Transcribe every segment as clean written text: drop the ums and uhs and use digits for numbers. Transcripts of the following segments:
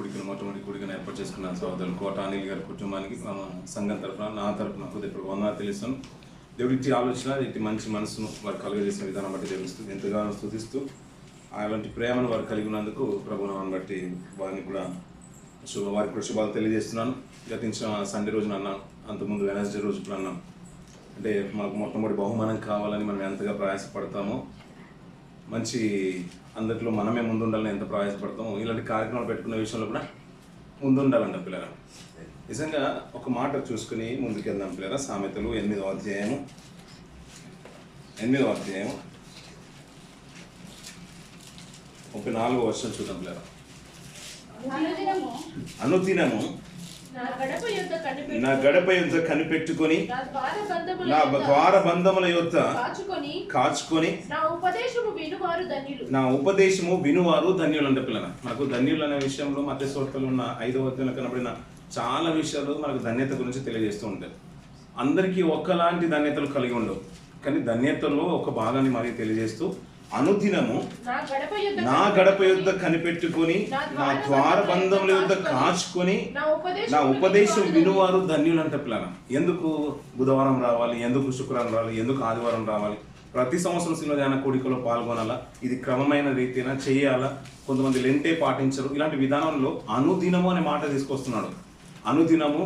మొట్టమొదటి కూడికను ఏర్పాటు చేసుకున్న సోదరులు కోట అనిల్ గారి కుటుంబానికి సంఘం తరఫున నా తరఫున హృదయపూర్వక వందనాలు తెలుస్తాను. దేవుడి ఆలోచన ఇటు మంచి మనసును వారు కలుగజేసిన విధానం బట్టి తెలుస్తుంది ఎంతగానో స్తుతిస్తూ అలాంటి ప్రేమను వారు కలిగి ఉన్నందుకు ప్రభునామాన్ని బట్టి వారికి కూడా శుభాలు తెలియజేస్తున్నాను. గతించిన సండే రోజున అన్నాను, అంతకుముందు వెనస్డే రోజు కూడా అన్నాను. అంటే మనకు మొట్టమొదటి బహుమానం కావాలని మనం ఎంతగా ప్రయాసపడతామో, మంచి అందరిలో మనమే ముందుండాలని ఎంత ప్రయాసపడతామో, ఇలాంటి కార్యక్రమాలు పెట్టుకునే విషయంలో కూడా ముందుండాలంట పిల్లరా. నిజంగా ఒక మాట చూసుకుని ముందుకెళ్దాం పిల్లరా. సామెతలు 8వ అధ్యాయము 34వ వర్షం చూద్దాం పిల్లరా. అనుదినము నా గడప యొద్ద కనిపెట్టుకొని నా ద్వారబంధముల యొద్ద కాచుకొని నా ఉపదేశము వినువారు ధన్యులు అంటే పిల్లల. మనకు ధన్యులు అనే విషయంలో మత్తయి సువార్తలో ఉన్న 5వ అధ్యాయంలో కనబడిన చాలా విషయాలు మనకు ధన్యత గురించి తెలియజేస్తూ ఉంటాయి. అందరికీ ఒక్కలాంటి ధన్యతలు కలిగి ఉండవు, కానీ ధన్యతల్లో ఒక భాగాన్ని మరి తెలియజేస్తూ అనుదినము నా గడప యొద్ద కనిపెట్టుకొని నా ద్వారబంధముల యొద్ద కాచుకొని నా ఉపదేశం వినువారు ధన్యులు అంటే పిల్లల. ఎందుకు బుధవారం రావాలి, ఎందుకు శుక్రవారం రావాలి, ఎందుకు ఆదివారం రావాలి, ప్రతి సంవత్సరం శిలువ ధ్యాన కూడికలో పాల్గొనాలా, ఇది క్రమమైన రీతిన చేయాలా, కొంతమంది లెంటే పాటించరు. ఇలాంటి విధానంలో అనుదినము అనే మాట తీసుకొస్తున్నాడు. అనుదినము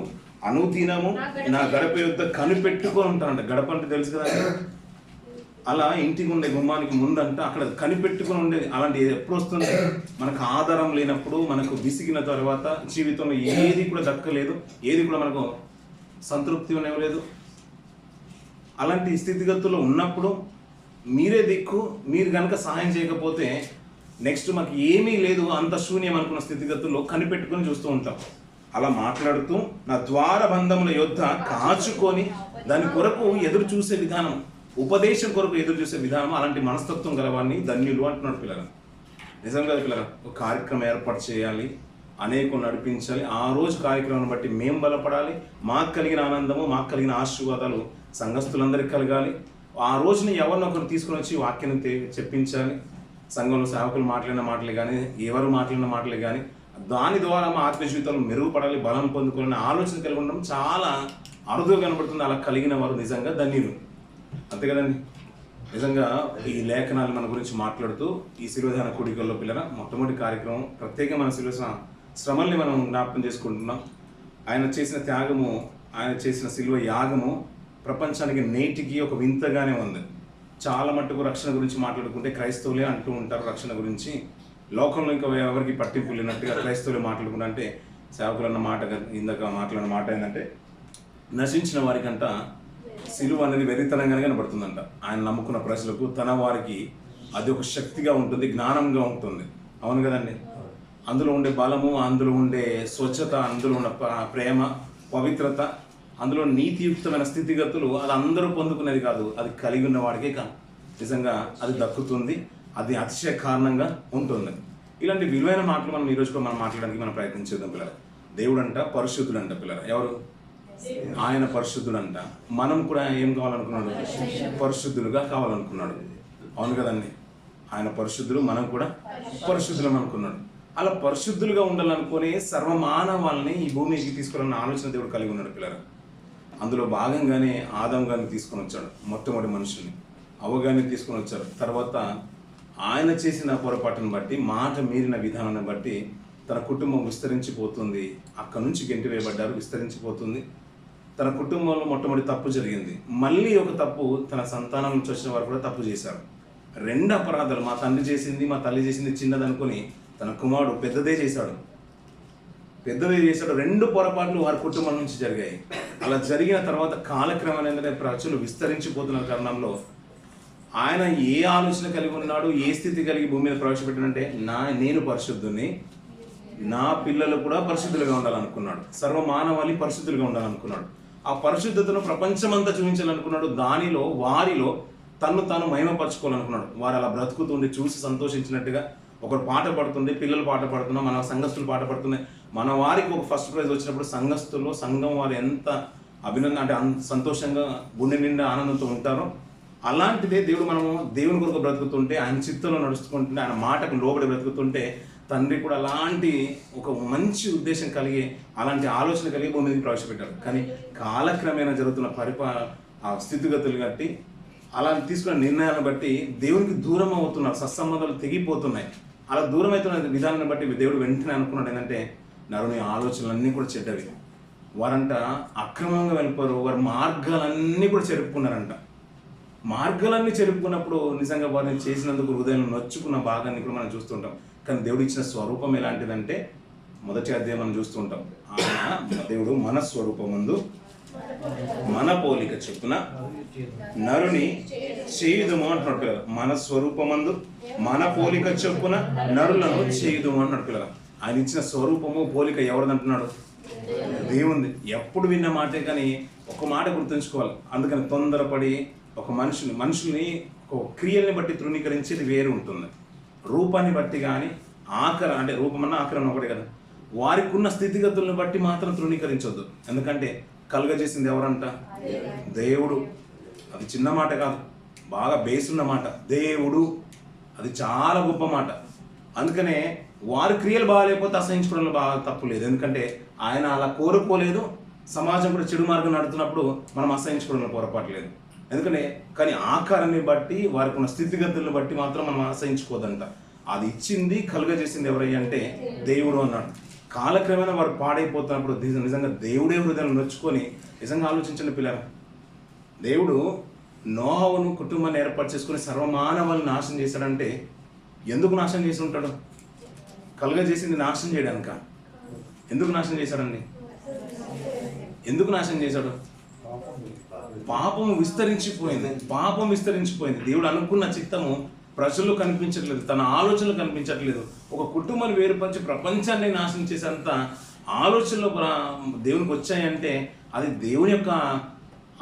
నా గడప యొద్ద కనిపెట్టుకొని ఉంటానంట. గడప అంటే తెలుసు కదా, అలా ఇంటికి ఉండే గుమ్మానికి ముందంట అక్కడ కనిపెట్టుకుని ఉండేది. అలాంటి ఎప్పుడు వస్తుంది, మనకు ఆధారం లేనప్పుడు, మనకు విసిగిన తర్వాత జీవితంలో ఏది కూడా దక్కలేదు, ఏది కూడా మనకు సంతృప్తి ఇవ్వలేదు. అలాంటి స్థితిగతుల్లో ఉన్నప్పుడు మీరే దిక్కు, మీరు కనుక సహాయం చేయకపోతే నెక్స్ట్ మాకు ఏమీ లేదు, అంత శూన్యం అనుకున్న స్థితిగతుల్లో కనిపెట్టుకొని చూస్తూ ఉంటాం. అలా మాట్లాడుతూ నా ద్వారబంధముల యొద్ద కాచుకొని దాని కొరకు ఎదురు చూసే విధానం, ఉపదేశం కొరకు ఎదురు చూసే విధానం, అలాంటి మనస్తత్వం గలవాన్ని ధన్యులు అంటున్నాడు పిల్లలు. నిజంగా పిల్లలు ఒక కార్యక్రమం ఏర్పాటు చేయాలి, అనేకం నడిపించాలి. ఆ రోజు కార్యక్రమాన్ని బట్టి మేము బలపడాలి, మాకు కలిగిన ఆనందము, మాకు కలిగిన ఆశీర్వాదాలు సంఘస్థులందరికీ కలగాలి. ఆ రోజుని ఎవరినొకరు తీసుకుని వచ్చి వాక్యాన్ని చెప్పించాలి. సంఘంలో సేవకులు మాట్లాడిన మాటలే కానీ, ఎవరు మాట్లాడిన మాటలే కానీ, దాని ద్వారా మా ఆత్మ జీవితాలు మెరుగుపడాలి, బలం పొందుకోవాలని ఆలోచన కలిగి ఉండడం చాలా అరుదుగా కనబడుతుంది. అలా కలిగిన వారు నిజంగా ధన్యులు, అంతే కదండి. నిజంగా ఈ లేఖనాలు మన గురించి మాట్లాడుతూ ఈ శిలువ ధ్యాన కూడికల్లో పిల్లల మొట్టమొదటి కార్యక్రమం ప్రత్యేకంగా మన శిలువ శ్రమల్ని మనం జ్ఞాపకం చేసుకుంటున్నాం. ఆయన చేసిన త్యాగము, ఆయన చేసిన శిలువ యాగము ప్రపంచానికి నేటికి ఒక వింతగానే ఉంది. చాలా మట్టుకు రక్షణ గురించి మాట్లాడుకుంటే క్రైస్తవులే అంటూ ఉంటారు రక్షణ గురించి. లోకంలో ఇంకా ఎవరికి పట్టింపు లేనట్టుగా క్రైస్తవులే మాట్లాడుకుంటా. అంటే సేవకులన్న మాట, ఇందాక మాట్లాడిన మాట ఏంటంటే, నశించిన వారికంట శిలువ అనేది వెరితనంగానే కనబడుతుందంట. ఆయన నమ్ముకున్న ప్రజలకు, తన వారికి అది ఒక శక్తిగా ఉంటుంది, జ్ఞానంగా ఉంటుంది. అవును కదండి. అందులో ఉండే బలము, అందులో ఉండే స్వచ్ఛత, అందులో ఉన్న ప్రేమ, పవిత్రత, అందులో నీతియుక్తమైన స్థితిగతులు అది అందరూ పొందుకునేది కాదు, అది కలిగి ఉన్న వాడికే నిజంగా అది దక్కుతుంది, అది అతిశయ కారణంగా ఉంటుంది. ఇలాంటి విలువైన మాటలు మనం ఈరోజు కూడా మనం మాట్లాడడానికి మనం ప్రయత్నం చేద్దాం పిల్లలు. దేవుడు అంట పరిశుద్ధుడు అంట పిల్లలు. ఎవరు? ఆయన పరిశుద్ధుడంట. మనం కూడా ఏం కావాలనుకున్నాడు? పరిశుద్ధులుగా కావాలనుకున్నాడు. అవును కదండి. ఆయన పరిశుద్ధులు, మనం కూడా పరిశుద్ధులం అనుకున్నాడు. అలా పరిశుద్ధులుగా ఉండాలనుకుని సర్వమానవాళ్ళని ఈ భూమికి తీసుకురావాలన్న ఆలోచన దేవుడు కలిగి ఉన్నాడు పిల్లలు. అందులో భాగంగానే ఆదాం గారిని తీసుకొని వచ్చాడు, మొట్టమొదటి మనుషుల్ని. అవ్వగారిని తీసుకొని వచ్చాడు. తర్వాత ఆయన చేసిన పొరపాటును బట్టి, మాట మీరిన విధానాన్ని బట్టి తన కుటుంబం విస్తరించిపోతుంది. అక్కడి నుంచి గెంటి వేయబడ్డారు, విస్తరించిపోతుంది. తన కుటుంబంలో మొట్టమొదటి తప్పు జరిగింది. మళ్ళీ ఒక తప్పు తన సంతానం నుంచి వచ్చిన వారు కూడా తప్పు చేశారు. 2 అపరాధాలు, మా తండ్రి చేసింది, మా తల్లి చేసింది చిన్నదనుకొని తన కుమారుడు పెద్దదే చేశాడు. 2 పొరపాట్లు వారి కుటుంబం నుంచి జరిగాయి. అలా జరిగిన తర్వాత కాలక్రమేణా ప్రజలు విస్తరించిపోతున్న కారణంలో ఆయన ఏ ఆలోచన కలిగి ఉన్నాడు, ఏ స్థితి కలిగి భూమి మీద ప్రవేశపెట్టాడంటే, నేను పరిశుద్ధుని, నా పిల్లలు కూడా పరిశుద్ధులుగా ఉండాలనుకున్నాడు. సర్వమానవాళి పరిశుద్ధులుగా ఉండాలనుకున్నాడు. ఆ పరిశుద్ధతను ప్రపంచమంతా చూపించాలనుకున్నాడు. దానిలో వారిలో తాను మహిమపరచుకోవాలనుకున్నాడు. వారు అలా బ్రతుకుతుండి చూసి సంతోషించినట్టుగా, ఒకరు పాట పడుతుండే, పిల్లలు పాట పడుతున్నా, మన సంఘస్థులు పాట పడుతున్నాయి. మన వారికి ఒక ఫస్ట్ ప్రైజ్ వచ్చినప్పుడు సంఘస్థుల్లో సంఘం వారు ఎంత అభినందన అంటే సంతోషంగా గుండె నిండా ఆనందంతో ఉంటారో, అలాంటిదే దేవుడు మనము దేవుని కొరకు బ్రతుకుతుంటే, ఆయన చిత్తంలో నడుచుకుంటుంటే, ఆయన మాటకు లోబడి బ్రతుకుతుంటే తండ్రి కూడా అలాంటి ఒక మంచి ఉద్దేశం కలిగి అలాంటి ఆలోచన కలిగి భూమి మీదకి ప్రవేశపెట్టాడు. కానీ కాలక్రమేణా జరుగుతున్న ఆ స్థితిగతులు బట్టి అలా తీసుకున్న నిర్ణయాలను బట్టి దేవునికి దూరం అవుతున్నారు, సత్సంబంధాలు తెగిపోతున్నాయి. అలా దూరం అవుతున్న విధానాన్ని బట్టి దేవుడు వెంటనే అనుకున్నాడు ఏంటంటే నరుని ఆలోచనలన్నీ కూడా చెడ్డవి, వారంట అక్రమంగా వెళ్ళిపోరు, వారి మార్గాలన్నీ కూడా చెరుపుకున్నారంట. మార్గాలన్నీ చెరుపుకున్నప్పుడు నిజంగా వారిని చేసినందుకు హృదయం నొచ్చుకున్న భాగాన్ని కూడా మనం చూస్తుంటాం. కానీ దేవుడు ఇచ్చిన స్వరూపం ఎలాంటిదంటే మొదటి అధ్యాయం మనం చూస్తుంటాం. ఆయన దేవుడు మన స్వరూపమందు మన పోలిక చొప్పున నరుని చేయుదుము అంటున్నాడు పిల్లలు. మన స్వరూపమందు మన పోలిక చొప్పున నరులను చేయుదుము అంటున్నాడు పిల్లలు. ఆయన ఇచ్చిన స్వరూపము పోలిక ఎవరిదంటున్నాడు? దేవుంది. ఎప్పుడు విన్న మాటే, కానీ ఒక మాట గుర్తుంచుకోవాలి. అందుకని తొందరపడి ఒక మనుషుల్ని ఒక క్రియల్ని బట్టి తృణీకరించేది వేరు ఉంటుంది. రూపాన్ని బట్టి కానీ అంటే రూపమన్నా ఆకరణ ఒకటి కదా, వారికి ఉన్న స్థితిగతులను బట్టి మాత్రం తృణీకరించొద్దు. ఎందుకంటే కలుగజేసింది ఎవరంట? దేవుడు. అది చిన్న మాట కాదు, బాగా బేసున్న మాట. దేవుడు, అది చాలా గొప్ప మాట. అందుకనే వారి క్రియలు బాగాలేకపోతే అసహించుకోవడంలో బాగా తప్పు లేదు. ఎందుకంటే ఆయన అలా కోరుకోలేదు. సమాజం కూడా చెడు మార్గం నడుతున్నప్పుడు మనం అసహించుకోవడంలో పొరపాటు లేదు. ఎందుకంటే కానీ ఆకారాన్ని బట్టి వారికి ఉన్న స్థితిగతులను బట్టి మాత్రం మనం అసహించుకోదంట. అది ఇచ్చింది కలుగజేసింది ఎవరయ్య అంటే దేవుడు అన్నాడు. కాలక్రమేణా వారు పాడైపోతున్నప్పుడు నిజంగా దేవుడే హృదయాన్ని నొచ్చుకొని నిజంగా ఆలోచించండి పిల్లలు. దేవుడు నోహవును కుటుంబాన్ని ఏర్పాటు చేసుకుని సర్వమానవాళ్ళని నాశనం చేశాడంటే ఎందుకు నాశనం చేసి ఉంటాడు? కలుగజేసింది నాశనం చేయడానిక? ఎందుకు నాశనం చేశాడండి? ఎందుకు నాశనం చేశాడు? పాపం విస్తరించిపోయింది. దేవుడు అనుకున్న చిత్తము ప్రజలు కనిపించట్లేదు, తన ఆలోచనలు కనిపించట్లేదు. ఒక కుటుంబాన్ని వేరుపరిచి ప్రపంచాన్ని నాశనం చేసేంత ఆలోచనలు దేవునికి వచ్చాయంటే అది దేవుని యొక్క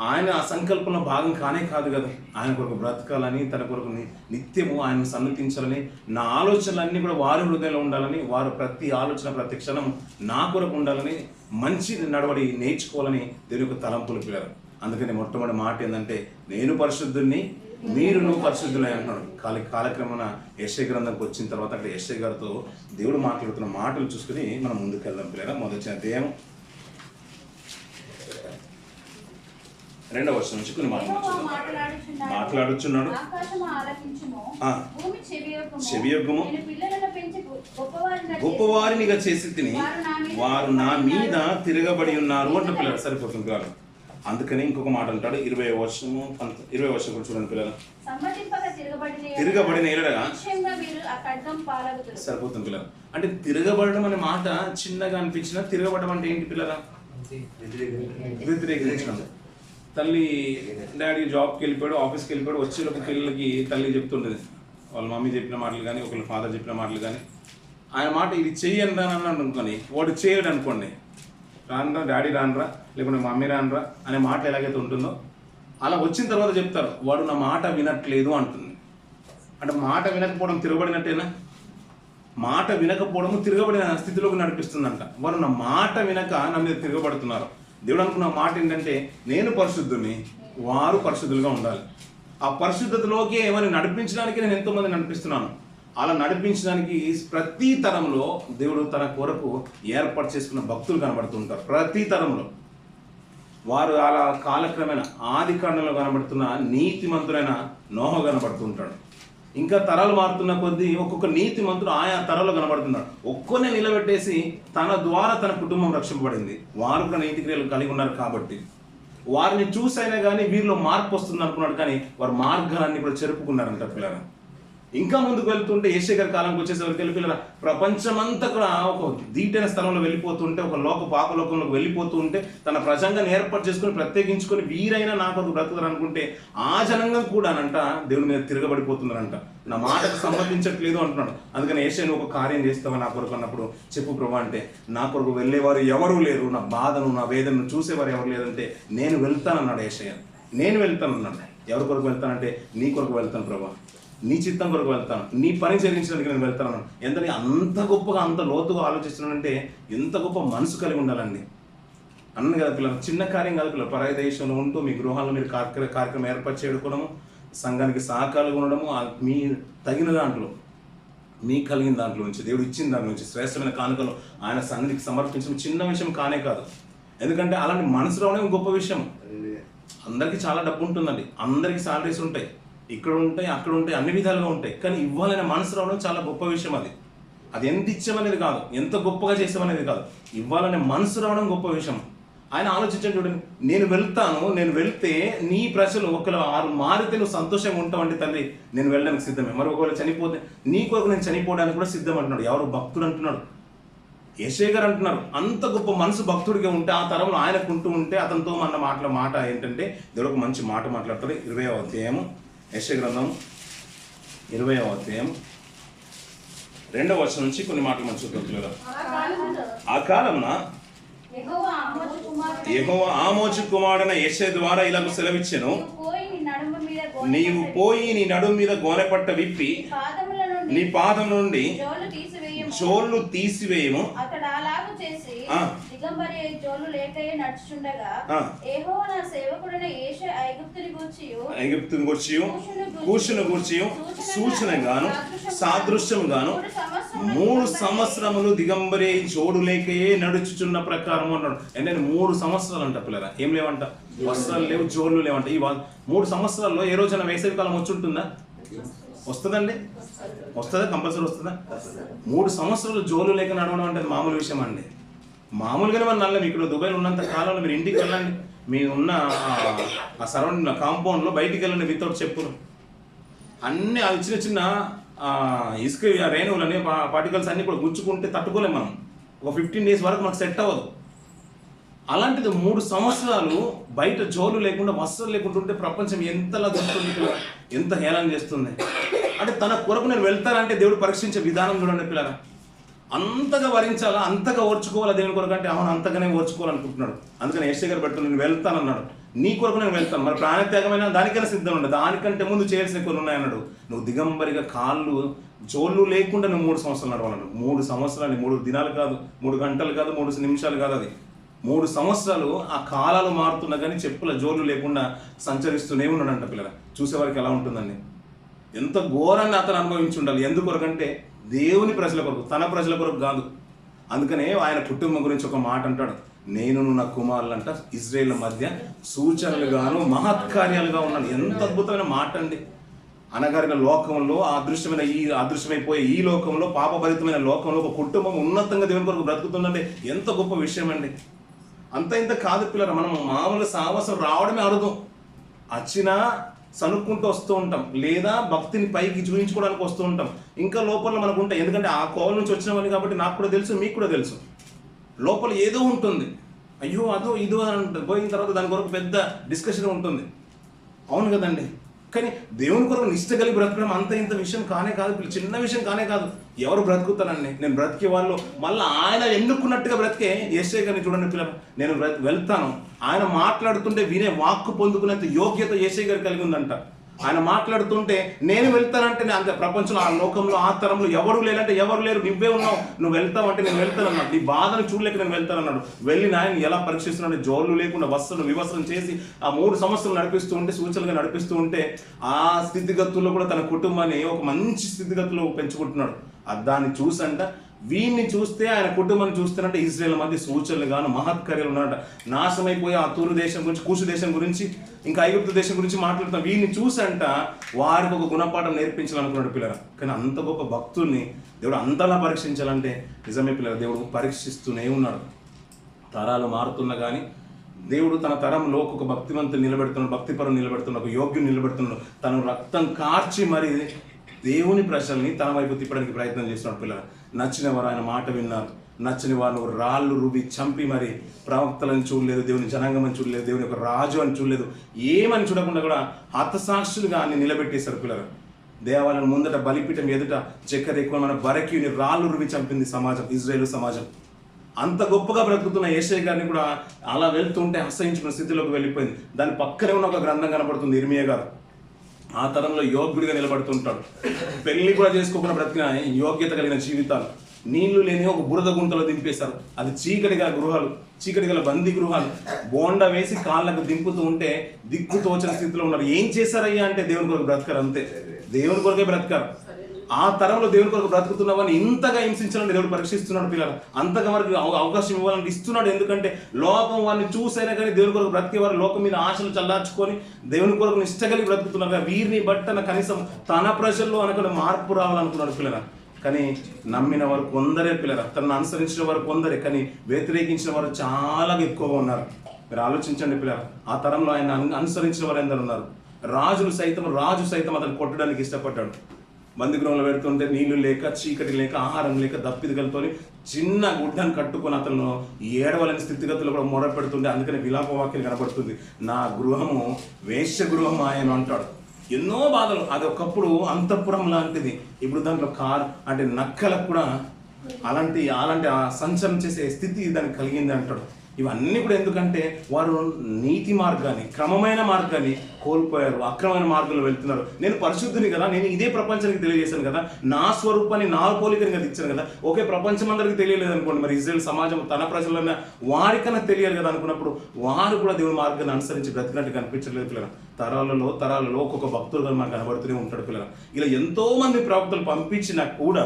ఆయన సంకల్పంలో భాగం కాదు కదా. ఆయన కొరకు బ్రతకాలని, తన కొరకు నిత్యము ఆయన సన్నతించాలని, నా ఆలోచనలన్నీ కూడా వారి హృదయంలో ఉండాలని, వారు ప్రతి ఆలోచన ప్రతి క్షణం నా కొరకు ఉండాలని, మంచి నడవడి నేర్చుకోవాలని దేవుని యొక్క తలంపులు పిల్లలు. అందుకని మొట్టమొదటి మాట ఏంటంటే నేను పరిశుద్ధుల్ని, మీరును పరిశుద్ధులై అంటున్నాడు. కాలక్రమేణ యెషయా గ్రంథంకి వచ్చిన తర్వాత అక్కడ యెషయా గారితో దేవుడు మాట్లాడుతున్న మాటలు చూసుకుని మనం ముందుకు వెళ్దాం పిల్లల. మొదటి అధ్యాయం 2వ వచనం నుంచి కొన్ని మాట్లాడుచున్నాడు. చెవియొగ్గుము, గొప్పవారినిగా చేసి తిని వారు నా మీద తిరగబడి ఉన్నారు అంట పిల్లలు. సరిపోతుంది కాదు. అందుకని ఇంకొక మాట అంటాడు 20వ వర్షం కూడా చూడండి పిల్లలు. తిరగబడిన ఏడగా సరిపోతుంది పిల్లలు. అంటే తిరగబడడం అనే మాట చిన్నగా అనిపించిన, తిరగబడడం అంటే ఏంటి పిల్లల? వ్యతిరేకించడం. తల్లి డాడీ జాబ్కి వెళ్ళిపోయాడు, ఆఫీస్కి వెళ్ళిపోయాడు, వచ్చేలోపు పిల్లలకి తల్లి చెప్తుండేది, వాళ్ళ మమ్మీ చెప్పిన మాటలు కానీ ఒకళ్ళ ఫాదర్ చెప్పిన మాటలు కానీ, ఆయన మాట ఇది చెయ్యండి అని అన్నాడు అనుకోని వాడు చేయడు అనుకోండి, రానరా డాడీ రానరా లేకుంటే మమ్మీ రానరా అనే మాట ఎలాగైతే ఉంటుందో అలా వచ్చిన తర్వాత చెప్తారు వాడు నా మాట వినట్లేదు అంటుంది. అంటే మాట వినకపోవడం తిరగబడినట్టేనా? మాట వినకపోవడము తిరగబడిన స్థితిలోకి నడిపిస్తుందంట. వారు నా మాట వినక నా మీద తిరగబడుతున్నారు. దేవుడు అనుకున్న మాట ఏంటంటే నేను పరిశుద్ధుని, వారు పరిశుద్ధులుగా ఉండాలి. ఆ పరిశుద్ధతలోకి ఏమైనా నడిపించడానికి నేను ఎంతోమంది నడిపిస్తున్నాను. అలా నడిపించడానికి ప్రతి తరంలో దేవుడు తన కొరకు ఏర్పాటు చేసుకున్న భక్తులు కనబడుతుంటారు. ప్రతి తరంలో వారు అలా కాలక్రమేణా ఆది కాండంలో కనబడుతున్న నీతిమంతుడైన నోహ కనబడుతుంటాడు. ఇంకా తరాలు మారుతున్న కొద్దీ ఒక్కొక్క నీతిమంతుడు ఆయా తరాలు కనబడుతున్నాడు. ఒక్కొనే నిలబెట్టేసి తన ద్వారా తన కుటుంబం రక్షింపబడింది. వారు కూడా నీతి క్రియలు కలిగి ఉన్నారు కాబట్టి వారిని చూసైనా కానీ వీరిలో మార్పు వస్తుంది అనుకున్నాడు. కానీ వారి మార్గాలన్నీ కూడా చెరుపుకున్నారంట పిల్లలు. ఇంకా ముందుకు వెళ్తుంటే యెషయా గారి కాలంకి వచ్చేసరికి పిల్లల ప్రపంచమంతా కూడా ఒక దీటైన స్థలంలో వెళ్ళిపోతుంటే, ఒక పాపలోకంలోకి వెళ్ళిపోతూ ఉంటే తన ప్రజంగాన్ని ఏర్పాటు చేసుకుని ప్రత్యేకించుకొని వీరైనా నా కొరకు బ్రతుకుతారు అనుకుంటే ఆ జనంగా కూడానంట దేవుని మీద తిరగబడిపోతున్నారంట. నా మాటకు సంబంధించట్లేదు అంటున్నాడు. అందుకని యెషయా ఒక కార్యం చేస్తావా నా కొరకు అన్నప్పుడు చెప్పు ప్రభా అంటే, నా కొరకు వెళ్ళేవారు ఎవరూ లేరు, నా బాధను నా వేదనను చూసేవారు ఎవరు లేదంటే నేను వెళ్తానన్నాడు యెషయా. నేను వెళ్తానన్నాడు. ఎవరి కొరకు వెళ్తానంటే నీ కొరకు వెళ్తాను ప్రభా, నీ చిత్తం కొరకు వెళ్తాను, నీ పని జరిగించడానికి నేను వెళ్తాను. ఎందుకంటే అంత గొప్పగా అంత లోతుగా ఆలోచిస్తున్నానంటే ఎంత గొప్ప మనసు కలిగి ఉండాలండి. అన్న కదా పిల్లలు, చిన్న కార్యం కాదు పిల్లలు. పరాయి దేశంలో ఉంటూ మీ గృహాల్లో మీరు కార్యక్రమం ఏర్పాటు చేయడము, సంఘానికి సహకారులుగా ఉండడము, మీ తగిన దాంట్లో మీకు కలిగిన దాంట్లో నుంచి, దేవుడు ఇచ్చిన దాంట్లో నుంచి శ్రేష్టమైన కానుకలు ఆయన సన్నిధికి సమర్పించడం చిన్న విషయం కానే కాదు. ఎందుకంటే అలాంటి మనసు రావడం గొప్ప విషయం. అందరికీ చాలా డబ్బు ఉంటుందండి, అందరికీ సాలరీస్ ఉంటాయి, ఇక్కడ ఉంటాయి, అక్కడ ఉంటాయి, అన్ని విధాలుగా ఉంటాయి. కానీ ఇవ్వాలనే మనసు రావడం చాలా గొప్ప విషయం. అది ఎంత ఇచ్చామనేది కాదు, ఎంత గొప్పగా చేసామనేది కాదు, ఇవ్వాలనే మనసు రావడం గొప్ప విషయం. ఆయన ఆలోచించండి, చూడండి, నేను వెళ్తే నీ ప్రజలు ఒకవేళ వారు మారితే నువ్వు సంతోషంగా ఉంటావంటే తండ్రి నేను వెళ్ళడానికి సిద్ధమే. మరి ఒకవేళ చనిపోతే నీ కొరకు నేను చనిపోవడానికి కూడా సిద్ధం అంటున్నాడు. ఎవరు? భక్తుడు అంటున్నాడు, యేషయ్య గారు అంటున్నారు. అంత గొప్ప మనసు భక్తుడిగా ఉంటే, ఆ తరంలో ఆయనకు ఉంటూ ఉంటే, అతనితో మన మాట ఏంటంటే దేవుడు ఒక మంచి మాట మాట్లాడతాడు. 20వ అధ్యాయము, యేషయ్య గ్రంథం 20వ అధ్యాయం 2వ వచనం నుంచి కొన్ని మాటలు మనం చూద్దాం. ఆ కాలంన యెహోవా ఆమోజు కుమారుడైన యేషయ్య ద్వారా ఇలాగ సెలవిచ్చెను, నీవు పోయి నీ నడుము మీద గోనెపట్ట విప్పి నీ పాదం నుండి జోళ్ళు తీసివేయము. ఐగుప్తుని గూర్చియు కూషును గూర్చియు సూచనగాను సాదృశ్యముగాను 3 సంవత్సరములు దిగంబరి జోడు లేకయే నడుచుచున్న ప్రకారం అన్నాడు. అంటే 3 సంవత్సరాలు అంట పిల్లరా. ఏం లేవంట, వస్త్రాలు లేవు, జోళ్ళు లేవంట. ఈ 3 సంవత్సరాల్లో ఏ రోజైనా వేసవి కాలం వచ్చి ఉంటుందా? వస్తుందండి, వస్తుందా? కంపల్సరీ వస్తుందా? 3 సంవత్సరాలు జోలు లేక నడవడం అంటే మామూలు విషయం అండి. మామూలుగానే మన నల్ల ఇక్కడ దుబాయ్లో ఉన్నంత కాలంలో మీరు ఇంటికి వెళ్ళండి, మీ ఉన్న ఆ సరౌండింగ్ కాంపౌండ్లో బయటికి వెళ్ళండి వితౌట్ చెప్పులు. అన్నీ అవి చిన్న చిన్న ఇసుక రేణువులని పార్టికల్స్ అన్నీ కూడా గుచ్చుకుంటే తట్టుకోలేము మనం. ఒక 15 days వరకు మనకు సెట్ అవ్వదు. అలాంటిది 3 సంవత్సరాలు బయట జోలు లేకుండా వస్త్రాలు లేకుండా ఉంటే ప్రపంచం ఎంతలా చూస్తుంది, ఎంత హేళన చేస్తుంది. అంటే తన కొరకు నేను వెళ్తానంటే దేవుడు పరీక్షించే విధానం చూడండి పిల్లరా. అంతగా వరించాలా, అంతగా ఓర్చుకోవాలా దేవుని కొరకు అంటే అవును అంతగానే ఓర్చుకోవాలనుకుంటున్నాడు. అందుకని యేషయ్య గారు బట్టి నేను వెళ్తానన్నాడు. నీ కొరకు నేను వెళ్తాను. మరి ప్రాణత్యాగమైన దానికైనా సిద్ధం ఉండదు, దానికంటే ముందు చేయాల్సిన కొన్ని ఉన్నాయన్నాడు. నువ్వు దిగంబరిగా కాళ్ళు జోళ్ళు లేకుండా నువ్వు 3 సంవత్సరాలు నడవాలన్నాడు. 3 సంవత్సరాలు, 3 దినాలు కాదు, 3 గంటలు కాదు, 3 నిమిషాలు కాదు, అది 3 సంవత్సరాలు. ఆ కాలాలు మారుతున్నా కానీ చెప్పుల జోళ్ళు లేకుండా సంచరిస్తూనే ఉన్నాడంట పిల్లల. చూసేవారికి ఎలా ఉంటుందండి, ఎంత ఘోరాన్ని అతను అనుభవించి ఉండాలి. ఎందుకొరకంటే దేవుని ప్రజల కొరకు, తన ప్రజల కొరకు కాదు. అందుకనే ఆయన కుటుంబం గురించి ఒక మాట అంటాడు, నేను నా కుమారులంట ఇజ్రాయేల్ మధ్య సూచనలుగాను మహత్కార్యాలుగా ఉన్నాడు. ఎంత అద్భుతమైన మాట అండి. అనగారిన లోకంలో అదృశ్యమైపోయే ఈ లోకంలో, పాపభరితమైన లోకంలో ఒక కుటుంబం ఉన్నతంగా దేవుని కొరకు బ్రతుకుతుందండి. ఎంత గొప్ప విషయం అండి. అంత ఇంత కాదు పిల్లలు, మనం మామూలు సాహసం రావడమే అరుదు. వచ్చినా సనుక్కుంటూ వస్తూ ఉంటాం, లేదా భక్తిని పైకి చూపించుకోవడానికి వస్తూ ఉంటాం. ఇంకా లోపల మనకు ఉంటాయి, ఎందుకంటే ఆ కోవల నుంచి వచ్చినవని కాబట్టి నాకు కూడా తెలుసు, మీకు కూడా తెలుసు. లోపల ఏదో ఉంటుంది, అయ్యో అదో ఇదో అని ఉంటుంది. పోయిన తర్వాత దాని కొరకు పెద్ద డిస్కషన్ ఉంటుంది, అవును కదండి. కానీ దేవుని కొరకు నిష్ట కలిగి బ్రతకడం అంత ఇంత విషయం కానే కాదు, చిన్న విషయం కానే కాదు. ఎవరు బ్రతుకుతానండి, నేను బ్రతికే వాళ్ళు మళ్ళీ ఆయన ఎన్నుకున్నట్టుగా బ్రతికే యేషయ్య గారిని చూడండి పిల్లలు. నేను వెళ్తాను, ఆయన మాట్లాడుతుంటే వినే వాక్కు పొందుకునేంత యోగ్యత యేషయ్య గారు కలిగి ఉందంట. ఆయన మాట్లాడుతుంటే నేను వెళ్తానంటే అంత ప్రపంచంలో, ఆ లోకంలో, ఆ తరంలో ఎవరు లేరంటే ఎవరు లేరు, నువ్వే ఉన్నావు, నువ్వు వెళ్తావంటే నేను వెళ్తానన్నాడు. నీ బాధను చూడలేక నేను వెళ్తానన్నాడు. వెళ్ళి ఆయన ఎలా పరీక్షిస్తున్నాడు, జోళ్ళు లేకుండా వస్త్రం వివస్త్రం చేసి ఆ 3 సంవత్సరాలు నడిపిస్తూ ఉంటే, సూచనలుగా నడిపిస్తూ ఉంటే, ఆ స్థితిగతుల్లో కూడా తన కుటుంబాన్ని ఒక మంచి స్థితిగతుల్లో పెంచుకుంటున్నాడు. దాన్ని చూసంట, వీడిని చూస్తే ఆయన కుటుంబాన్ని చూస్తున్నట్టే ఇజ్రాయేల్ మధ్య సూచనలు గాను మహత్కార్యాలు ఉన్నారట. నాశమైపోయే ఆ తూరు దేశం గురించి, కూషు దేశం గురించి, ఇంకా ఐగుప్తు దేశం గురించి మాట్లాడుతాం. వీడిని చూసంట వారికి ఒక గుణపాఠం నేర్పించాలనుకున్నాడు పిల్లల. కానీ అంత గొప్ప భక్తుల్ని దేవుడు అంతలా పరీక్షించాలంటే నిజమే పిల్లల, దేవుడు పరీక్షిస్తూనే ఉన్నాడు. తరాలు మారుతున్నా కానీ దేవుడు తన తరంలో ఒక భక్తివంతులు నిలబెడుతున్నాడు, భక్తిపరం నిలబెడుతున్నాడు, ఒక యోగ్యుని నిలబెడుతున్నాడు. తను రక్తం కార్చి మరి దేవుని ప్రజల్ని తన వైపు తిప్పడానికి ప్రయత్నం చేస్తున్నాడు పిల్లలు. నచ్చిన వారు ఆయన మాట విన్నారు, నచ్చని వారు రాళ్ళు రువి చంపి మరి ప్రవక్తలను చూడలేదు, దేవుని జనాంగం అని చూడలేదు, దేవుని యొక్క రాజు అని చూడలేదు, ఏమని చూడకుండా కూడా హతసాక్షులుగా ఆయన నిలబెట్టేశారు పిల్లలు. దేవాలయం ముందట బలిపీఠం ఎదుట చక్కెర ఎక్కువ మన బరకీని రాళ్ళు రువి చంపింది సమాజం, ఇజ్రాయేల్ సమాజం. అంత గొప్పగా బ్రతుకుతున్న యేషయ్య గారిని కూడా అలా వెళ్తుంటే అసహించుకున్న స్థితిలోకి వెళ్ళిపోయింది. దాని పక్కనే ఉన్న ఒక గ్రంథం కనబడుతుంది, ఇర్మియా గారు. ఆ తరంలో యోగ్యుడిగా నిలబడుతుంటాడు. పెళ్లి కూడా చేసుకోకుండా బ్రతికిన యోగ్యత కలిగిన జీవితాలు. నీళ్లు లేని ఒక బురద గుంటలో దింపేశారు. అది చీకటిగా గృహాలు, చీకటి గల బందీ గృహాలు. బోండా వేసి కాళ్ళకు దింపుతూ ఉంటే దిక్కు తోచని స్థితిలో ఉన్నారు. ఏం చేశారయ్యా అంటే దేవుని కొరకు బ్రతకారు, అంతే, దేవుని కొరకే బ్రతకారు. ఆ తరంలో దేవుని కొరకు బ్రతుకుతున్నావని ఇంతగా హింసించాలని దేవుడు పరీక్షిస్తున్నాడు పిల్లలు. అంతగా వారికి అవకాశం ఇవ్వాలని ఇస్తున్నాడు. ఎందుకంటే లోకం వారిని చూసైనా కానీ దేవుని కొరకు బ్రతికేవారు లోకం మీద ఆశలు చల్లార్చుకొని దేవుని కొరకు నిష్ట కలిగి బ్రతుకుతున్నారు. వీరిని బట్టన కనీసం తన ప్రజల్లో అనుకున్న మార్పు రావాలనుకున్నాడు పిల్లల. కానీ నమ్మిన వారు కొందరే పిల్లల, తనను అనుసరించిన వారు కొందరే, కానీ వ్యతిరేకించిన వారు చాలా ఎక్కువగా ఉన్నారు. మీరు ఆలోచించండి పిల్లల, ఆ తరంలో ఆయన అనుసరించిన వారు ఎందరు ఉన్నారు. రాజు సైతం అతను కొట్టడానికి ఇష్టపడ్డాడు. బందిగృహంలో పెడుతుంటే నీళ్లు లేక, చీకటి లేక, ఆహారం లేక, దప్పిదిగలతో చిన్న గుడ్డను కట్టుకొని అతను ఏడవలేని స్థితిగతులు కూడా మొర పెడుతుంటే, అందుకని విలాపవాక్యం కనబడుతుంది, నా గృహము వేశ్య గృహం ఆయన అంటాడు. ఎన్నో బాధలు. అది ఒకప్పుడు అంతఃపురం లాంటిది, ఇప్పుడు దాంట్లో అంటే నక్కలకు కూడా అలాంటి సంచలనం చేసే స్థితి దానికి కలిగింది అంటాడు. ఇవన్నీ కూడా ఎందుకంటే వారు నీతి మార్గాన్ని, క్రమమైన మార్గాన్ని కోల్పోయారు, అక్రమమైన మార్గంలో వెళ్తున్నారు. నేను పరిశుద్ధుని కదా, నేను ఇదే ప్రపంచానికి తెలియజేశాను కదా, నా స్వరూపాన్ని నా పోలికని కదా ఇచ్చాను కదా, ఒకే ప్రపంచం అందరికీ తెలియలేదు అనుకోండి, మరి ఇజ్రాయెల్ సమాజం తన ప్రజలన్నా వారికన్నా తెలియాలి కదా అనుకున్నప్పుడు వారు కూడా దేవుని మార్గాన్ని అనుసరించి బ్రతికినట్టు కనిపించలేదు పిల్లలు. తరాలలో ఒక్కొక్క భక్తులుగా మనకు కనబడుతూనే ఉంటాడు పిల్లలు. ఇలా ఎంతో మంది ప్రవక్తలు పంపించినా కూడా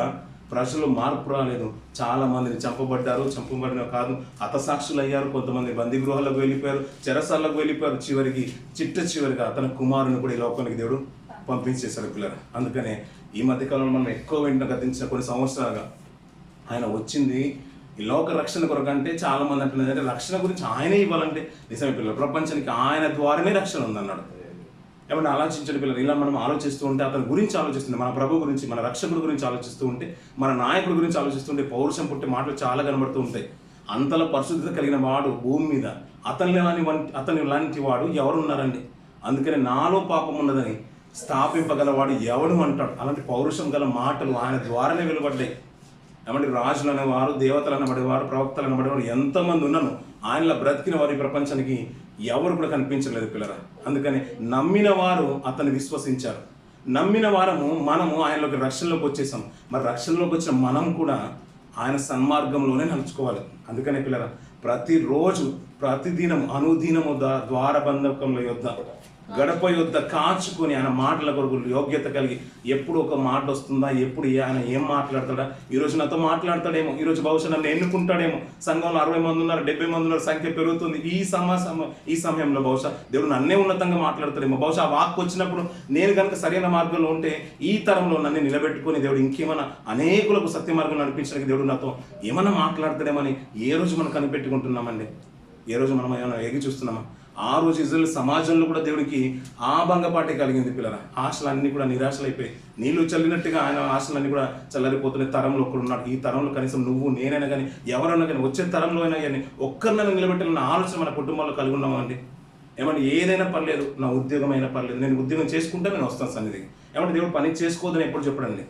ప్రజలు మార్పు రాలేదు. చాలా మందిని చంపబడిన కాదు, హతసాక్షులు అయ్యారు. కొంతమంది బందీ గృహాలకు వెళ్ళిపోయారు, చెరసాలకు వెళ్ళిపోయారు. చివరిగా అతని కుమారుని కూడా ఈ లోకానికి దేవుడు పంపించేశారు పిల్లలు. అందుకనే ఈ మధ్యకాలంలో మనం ఎక్కువ వెంట గతించిన కొన్ని సంవత్సరాలుగా ఆయన వచ్చింది ఈ లోక రక్షణ కొరకు. అంటే చాలా మంది అంటున్నారు అంటే రక్షణ గురించి ఆయనే ఇవ్వాలంటే నిజమే పిల్లలు, ప్రపంచానికి ఆయన ద్వారానే రక్షణ ఉందన్నాడు. ఏమన్నా ఆలోచించండి పిల్లలు. ఇలా మనం ఆలోచిస్తూ ఉంటే, అతని గురించి ఆలోచిస్తుంటే, మన ప్రభు గురించి, మన రక్షకుడి గురించి ఆలోచిస్తూ ఉంటే, మన నాయకుడి గురించి ఆలోచిస్తుంటే పౌరుషం పుట్టే మాటలు చాలా కనబడుతూ ఉంటాయి. అంతలో పరిశుద్ధత కలిగిన వాడు భూమి మీద అతని లాంటి వాడు ఎవరున్నారండి? అందుకని నాలో పాపం ఉన్నదని స్థాపింపగలవాడు ఎవడు అంటాడు. అలాంటి పౌరుషం గల మాటలు ఆయన ద్వారానే వెలువడ్డాయి. ఏమంటే రాజులు అనేవారు, దేవతలు అనబడేవారు, ప్రవక్తలు అనబడేవారు ఎంతోమంది ఉన్నాను. ఆయనలో బ్రతికిన వారు ఈ ప్రపంచానికి ఎవరు కూడా కనిపించలేదు పిల్లరా. అందుకని నమ్మిన వారు అతన్ని విశ్వసించారు. నమ్మిన మనము ఆయనలోకి రక్షణలోకి వచ్చేసాం. మరి రక్షణలోకి వచ్చిన మనం కూడా ఆయన సన్మార్గంలోనే నడుచుకోవాలి. అందుకనే పిల్లరా, ప్రతిరోజు ప్రతిదినం అనుదినము ద్వారబంధకంలో యొద్ద గడప యొద్ద కాచుకొని ఆయన మాటల కొరకు యోగ్యత కలిగి, ఎప్పుడు ఒక మాట వస్తుందా, ఎప్పుడు ఆయన ఏం మాట్లాడతాడా, ఈరోజు నాతో మాట్లాడతాడేమో, ఈరోజు బహుశా నన్ను ఎన్నుకుంటాడేమో, సంఘంలో 60 మంది ఉన్నారు, 70 మంది ఉన్నారు, సంఖ్య పెరుగుతుంది, ఈ సమయంలో బహుశా దేవుడు నన్నే ఉన్నతంగా మాట్లాడతాడేమో, బహుశా ఆ వాక్ వచ్చినప్పుడు నేను కనుక సరైన మార్గంలో ఉంటే ఈ తరంలో నన్ను నిలబెట్టుకొని దేవుడు ఇంకేమైనా అనేకులకు సత్య మార్గం నడిపించడానికి దేవుడు నాతో ఏమైనా మాట్లాడతాడేమని ఏ రోజు మనం కనిపెట్టుకుంటున్నామండి? ఏ రోజు మనం ఏమైనా ఎగి చూస్తున్నామా? ఆ రోజు ఇజ్రాయెల్ సమాజంలో కూడా దేవుడికి ఆ భంగపాటే కలిగింది పిల్లల. ఆశలన్నీ కూడా నిరాశలైపోయి నీళ్లు చల్లినట్టుగా ఆయన ఆశలన్నీ కూడా చల్లరిపోతున్న తరంలో ఒకడు ఉన్నాడు. ఈ తరంలో కనీసం నువ్వు నేనైనా కానీ ఎవరైనా కానీ వచ్చే తరంలో అయినా కానీ ఒక్కరినైనా నిలబెట్టాలన్న ఆలోచన మన కుటుంబంలో కలిగి ఉన్నామండి. ఏమంటే ఏదైనా పర్లేదు, నా ఉద్యోగం అయినా పర్లేదు, నేను ఉద్యోగం చేసుకుంటే నేను వస్తాను సన్నిధికి. ఏమంటే దేవుడు పని చేసుకోవద్దని ఎప్పుడు చెప్పడండి,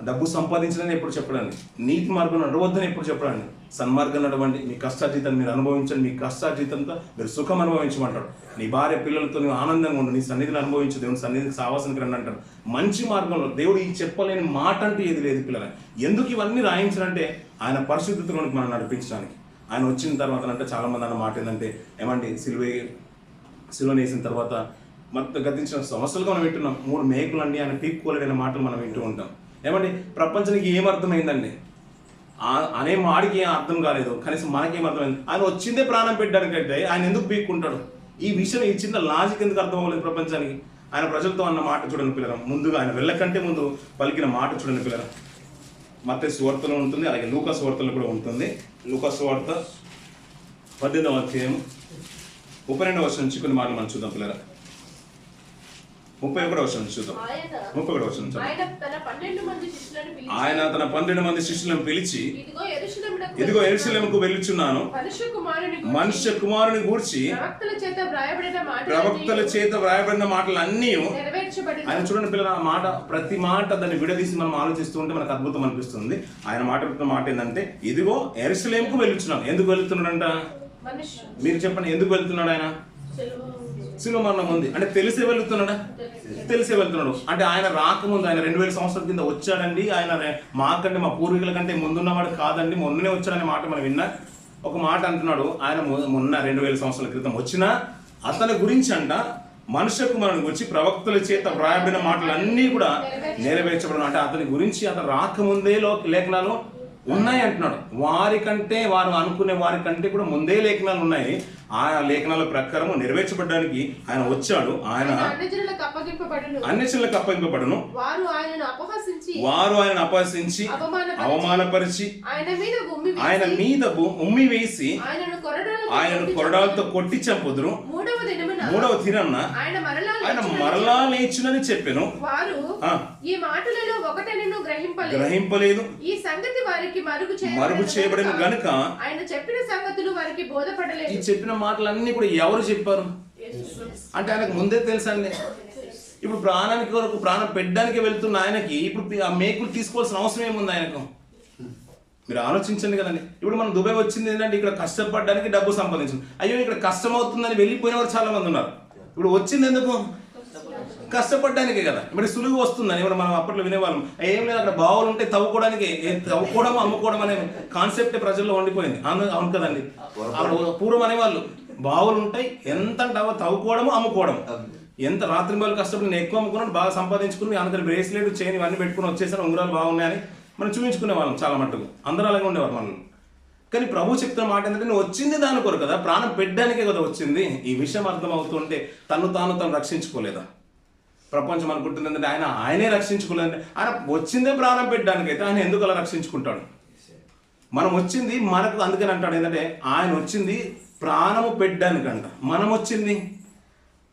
డబ్బు సంపాదించడానికి ఎప్పుడు చెప్పడండి, నీతి మార్గం నడవద్దని ఎప్పుడు చెప్పడండి, సన్మార్గం నడవండి, మీ కష్టార్జితాన్ని మీరు అనుభవించండి, మీ కష్టార్జితంతో మీరు సుఖం అనుభవించమంటాడు. నీ భార్య పిల్లలతో నువ్వు ఆనందంగా ఉండు, నీ సన్నిధిని అనుభవించు, దేవుని సన్నిధికి సావాసానికి రండి అంటాడు. మంచి మార్గంలో దేవుడు ఈ చెప్పలేని మాట అంటూ ఏది లేదు పిల్లలు. ఎందుకు ఇవన్నీ రాయించాలంటే ఆయన పరిశుద్ధతలోనికి మనం నడిపించడానికి. ఆయన వచ్చిన తర్వాత అంటే చాలామంది అన్న మాట ఏంటంటే, ఏమండి సిలువను వేసిన తర్వాత మొత్తం గతించిన సమస్యలుగా మనం వింటున్నాం. 3 మేకులు అండి ఆయన పీక్కోలేడైన మాటలు మనం వింటూ ఉంటాం. ఏమండి ప్రపంచానికి ఏమర్థమైందండి అనే మాడికి ఏం అర్థం కాలేదు, కనీసం మనకేం అర్థమైంది? ఆయన వచ్చిందే ప్రాణం పెట్టడానికంటే ఆయన ఎందుకు పీక్కుంటాడు? ఈ విషయం, ఈ చిన్న లాజిక్ ఎందుకు అర్థం అవ్వలేదు ప్రపంచానికి? ఆయన ప్రజలతో అన్న మాట చూడండి పిల్లరా. ముందుగా ఆయన వెళ్ళకంటే ముందు పలికిన మాట చూడండి పిల్లరా. మత్తయి సువార్తలో ఉంటుంది, అలాగే లూకా సువార్తలో కూడా ఉంటుంది. లూకా సువార్త 18వ అధ్యాయం 32వ వచనం నుంచి కొన్ని మాటలు మనం చూద్దాం పిల్లరా. 31వ వచనం చూద్దాం. 31వ వచనం ఆయన తన 12 మంది శిష్యులను పిలిచి, ఇదిగో యెరూషలేముకు వెళ్ళుచున్నాను, మనుష్య కుమారుని గూర్చి ప్రవక్తల చేత వ్రాయబడిన మాటలు అన్నీ ఆయన చూడండి పిల్లల. ఆ మాట, ప్రతి మాట దాన్ని విడదీసి మనం ఆలోచిస్తూ ఉంటే మనకు అద్భుతం అనిపిస్తుంది. ఆయన మాట ఏంటంటే, ఇదిగో యెరూషలేముకు వెళ్ళుచున్నాను. ఎందుకు వెళ్తున్నాడంట? మీరు చెప్పండి, ఎందుకు వెళ్తున్నాడు ఆయన? శిలువ మరణం ఉంది అంటే తెలిసే వెళ్తున్నాడా? తెలిసే వెళ్తున్నాడు. అంటే ఆయన రాకముందు, ఆయన 2000 సంవత్సరాల కింద వచ్చాడండి, ఆయన మాకంటే మా పూర్వీకుల కంటే ముందున్నవాడు కాదండి, మొన్ననే వచ్చాడనే మాట మనం విన్నా. ఒక మాట అంటున్నాడు, ఆయన మొన్న 2000 సంవత్సరాల క్రితం వచ్చినా అతని గురించి అంట మనుష్య కుమారుని గురించి ప్రవక్తల చేత వ్రాయబడిన మాటలన్నీ కూడా నెరవేర్చబడిన. అంటే అతని గురించి అతను రాకముందే లేఖనాలు ఉన్నాయి అంటున్నాడు. వారికంటే వారు అనుకునే వారికంటే కూడా ముందే లేఖనాలు ఉన్నాయి. ఆ లేఖనాల ప్రకారం నెరవేర్చబడడానికి ఆయన వచ్చాడు. ఆయన అన్యజనులకు అప్పగింపబడును. వారు ఆయనను అపహసించి అవమానపరిచి ఆయన మీద ఉమ్మి వేసి ఆయనను కొరడాలతో కొట్టి చంపుదురు. మూడవ దినాన ఆయన మరలా లేచునని చెప్పాను. గ్రహింపలేదు. ఈ సంగతి వారికి మరుగు చేయబడిన గనుక ఆయన చెప్పిన సంగతులు వారికి బోధపడలేదు. ఈ చెప్పిన మాటలన్నీ కూడా ఎవరు చెప్పారు అంటే ఆయనకు ముందే తెలుసండి. ఇప్పుడు ప్రాణానికి వరకు ప్రాణం పెట్టడానికి వెళ్తున్న ఆయనకి ఇప్పుడు ఆ మేకులు తీసుకోవాల్సిన అవసరం ఏముంది ఆయనకు? మీరు ఆలోచించండి కదండి. ఇప్పుడు మనం దుబాయ్ వచ్చింది ఏంటంటే ఇక్కడ కష్టపడడానికి డబ్బు సంపాదించింది. అయ్యో ఇక్కడ కష్టం అవుతుందని వెళ్ళిపోయిన వారు చాలా మంది ఉన్నారు. ఇప్పుడు వచ్చింది ఎందుకు? కష్టపడడానికే కదా. ఇప్పుడు సులువు వస్తుందని ఇప్పుడు మనం అప్పట్లో వినేవాళ్ళం. ఏం లేదు, అక్కడ బావులు ఉంటే తవ్వుకోవడానికి, తవ్వుకోవడం అమ్ముకోవడం అనే కాన్సెప్ట్ ప్రజల్లో వండిపోయింది. అవును కదండి. అక్కడ పూర్వం అనేవాళ్ళు బావులు ఉంటాయి, ఎంత తవ్వుకోవడము అమ్ముకోవడం. ఎంత రాత్రి బావులు కష్టపడి నేను ఎక్కువ అమ్ముకున్నాను, బాగా సంపాదించుకుని అందుకని బ్రేస్లెట్ చైన్ ఇవన్నీ పెట్టుకుని వచ్చేసాను, ఉంగరాలు బాగున్నాయని మనం చూపించుకునే వాళ్ళం చాలా మట్టుకు. అందరూ అలాగే ఉండేవారు మనం. కానీ ప్రభు చెప్తున్న మాట ఏంటంటే నువ్వు వచ్చింది దాని కొరకు కదా, ప్రాణం పెట్టడానికే కదా వచ్చింది. ఈ విషయం అర్థమవుతుంటే తను రక్షించుకోలేదా? ప్రపంచం అనుకుంటుంది ఏంటంటే ఆయనే రక్షించుకోలేదంటే ఆయన వచ్చిందే ప్రాణం పెట్టడానికైతే ఆయన ఎందుకు అలా రక్షించుకుంటాడు? మనం వచ్చింది మనకు అందుకని అంటాడు ఏంటంటే ఆయన వచ్చింది ప్రాణము పెట్టడానికంట, మనం వచ్చింది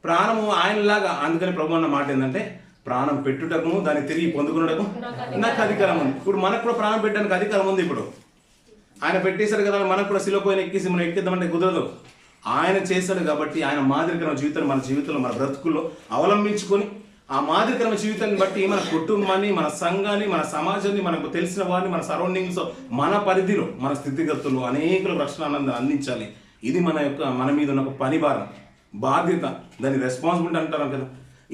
ప్రాణము ఆయనలాగా. అందుకని ప్రభు అన్న మాట ఏంటంటే ప్రాణం పెట్టుటకు దాన్ని తిరిగి పొందుకున్నటకు నాకు అధికారం ఉంది. ఇప్పుడు మనకు కూడా ప్రాణం పెట్టడానికి అధికారం ఉంది. ఇప్పుడు ఆయన పెట్టేశాడు కదా, మనకు కూడా శిలో పోయిన ఎక్కేసి మనం ఎక్కిద్దామంటే కుదరదు. ఆయన చేశాడు కాబట్టి ఆయన మాదిరికరమైన జీవితాన్ని మన జీవితంలో మన బ్రతుకుల్లో అవలంబించుకొని ఆ మాదిరికరమైన జీవితాన్ని బట్టి మన కుటుంబాన్ని, మన సంఘాన్ని, మన సమాజాన్ని, మనకు తెలిసిన వారిని, మన సరౌండింగ్స్, మన పరిధిలో, మన స్థితిగతులు అనేకులకు రక్షణ ఆనందం అందించాలి. ఇది మన మీద ఉన్న ఒక పని భారం, బాధ్యత, దాని రెస్పాన్సిబిలిటీ అంటారు కదా.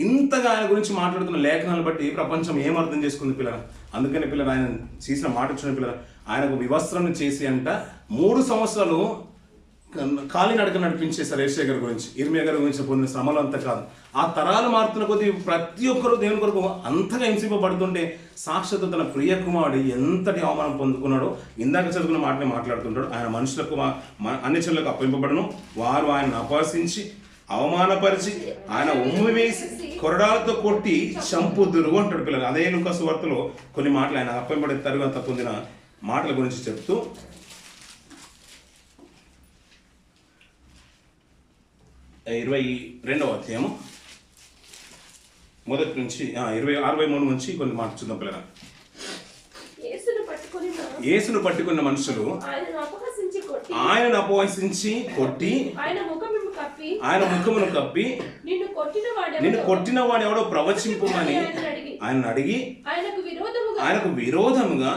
ఇంతగా ఆయన గురించి మాట్లాడుతున్న లేఖనాలను బట్టి ప్రపంచం ఏం అర్థం చేసుకుంది పిల్లలు. అందుకని పిల్లలు ఆయన చేసిన మాట వచ్చిన పిల్లలు ఆయనకు వివస్త్రం చేసి అంట 3 సంవత్సరాలు కాలినడక నడిపించేశారు. ఏషియా గారి గురించి, ఇర్మియా గారి గురించి పొందిన శ్రమలు అంతా కాదు, ఆ తరాలు మారుతున్న కొద్దీ ప్రతి ఒక్కరు దేవుని కొరకు అంతగా హింసింపబడుతుంటే సాక్షాత్ తన ప్రియ కుమారుడు ఎంతటి అవమానం పొందుకున్నాడో ఇందాక చదువుకున్న మాటని మాట్లాడుతుంటాడు. ఆయన మనుషులకు అన్యజనులకు అప్పగింపబడను, వారు ఆయనను అపహసించి అవమానపరిచి ఆయన ఉమ్మి వేసి కొరడాలతో కొట్టి చంపుదురు అంటాడు పిల్లలు. అదే లూకా సువార్తలో కొన్ని మాటలు ఆయన అప్పగింపబడిన తరువాత పొందిన మాటల గురించి చెప్తూ 22వ అధ్యాయము మొదటి నుంచి 63 నుంచి కొన్ని మాటలు చూద్దాం పిల్లలు. యేసును పట్టుకున్న మనుషులు ఆయనను అపహసించి కొట్టి ఆయన ముఖమును కప్పి నిన్ను కొట్టిన వాడు ఎవడో ప్రవచింపమని ఆయన అడిగి ఆయనకు విరోధముగా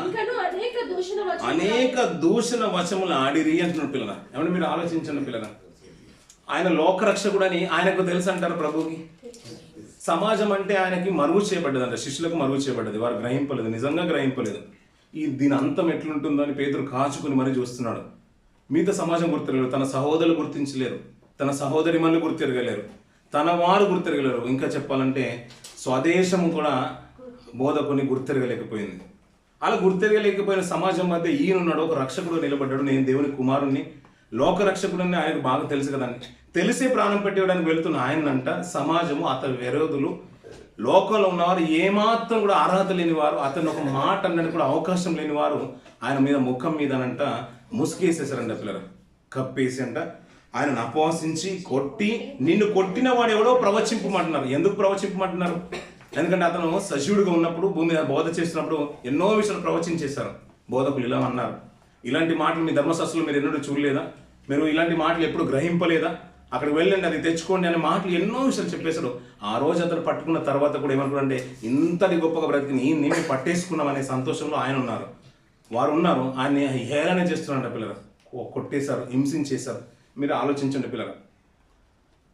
అనేక దూషణ వచములు ఆడిరి అంటున్నాడు పిల్లల. ఏమంటే మీరు ఆలోచించండి పిల్లల, ఆయన లోకరక్షకుడు అని ఆయనకు తెలుసు అంటారు ప్రభుకి. సమాజం అంటే ఆయనకి మరుగు చేయబడ్డది అంట, శిష్యులకు మరుగు చేయబడ్డది. వారు గ్రహింపలేదు, నిజంగా గ్రహింపలేదు. దీని అంతం ఎట్లుంటుందో అని పేతురు కాచుకుని మరీ చూస్తున్నాడు. మిగతా సమాజం గుర్తిరగలేరు, తన సహోదరులు గుర్తించలేరు, తన సహోదరి మళ్ళీ గుర్తిరగలేరు, తన వారు గుర్తిరగలేరు. ఇంకా చెప్పాలంటే స్వదేశము కూడా బోధకుని గుర్తిరగలేకపోయింది. అలా గుర్తిరగలేకపోయిన సమాజం మధ్య ఈయనున్నాడు, ఒక రక్షకుడు నిలబడ్డాడు, నేను దేవుని కుమారుణ్ణి, లోక రక్షకుడని ఆయనకు బాగా తెలుసు కదండి. తెలిసే ప్రాణం పెట్టేయడానికి వెళుతున్న ఆయనంట సమాజము, అతని విరోధులు, లోకంలో ఉన్నవారు ఏమాత్రం కూడా అర్హత లేని వారు, అతను ఒక మాట అన్నది కూడా అవకాశం లేని వారు ఆయన మీద ముఖం మీద అనంట ముసుగేసేసారంట పిల్లలు, కప్పేసి అంట ఆయనను అపహసించి కొట్టి నిన్ను కొట్టిన వాడు ఎవడో ప్రవచింపమంటున్నారు. ఎందుకు ప్రవచింపమంటున్నారు? ఎందుకంటే అతను సజీవుడిగా ఉన్నప్పుడు భూమి మీద బోధ చేస్తున్నప్పుడు ఎన్నో విషయాలు ప్రవచించేశారు. బోధకులు ఇలా అన్నారు, ఇలాంటి మాటలు మీ ధర్మశాస్త్రంలో మీరు ఎన్నడూ చూడలేదా? మీరు ఇలాంటి మాటలు ఎప్పుడు గ్రహింపలేదా? అక్కడికి వెళ్ళండి, అది తెచ్చుకోండి అనే మాటలు ఎన్నో విషయాలు చెప్పేశాడు. ఆ రోజు అతను పట్టుకున్న తర్వాత కూడా ఏమనుకుంటే ఇంతటి గొప్పగా బ్రతికి నేను పట్టేసుకున్నాం అనే సంతోషంలో ఆయన ఉన్నారు, వారు ఉన్నారు. ఆయన్ని హేళన చేస్తున్నారంట పిల్లలు, కొట్టేశారు, హింసించేశారు. మీరు ఆలోచించండి పిల్లలు.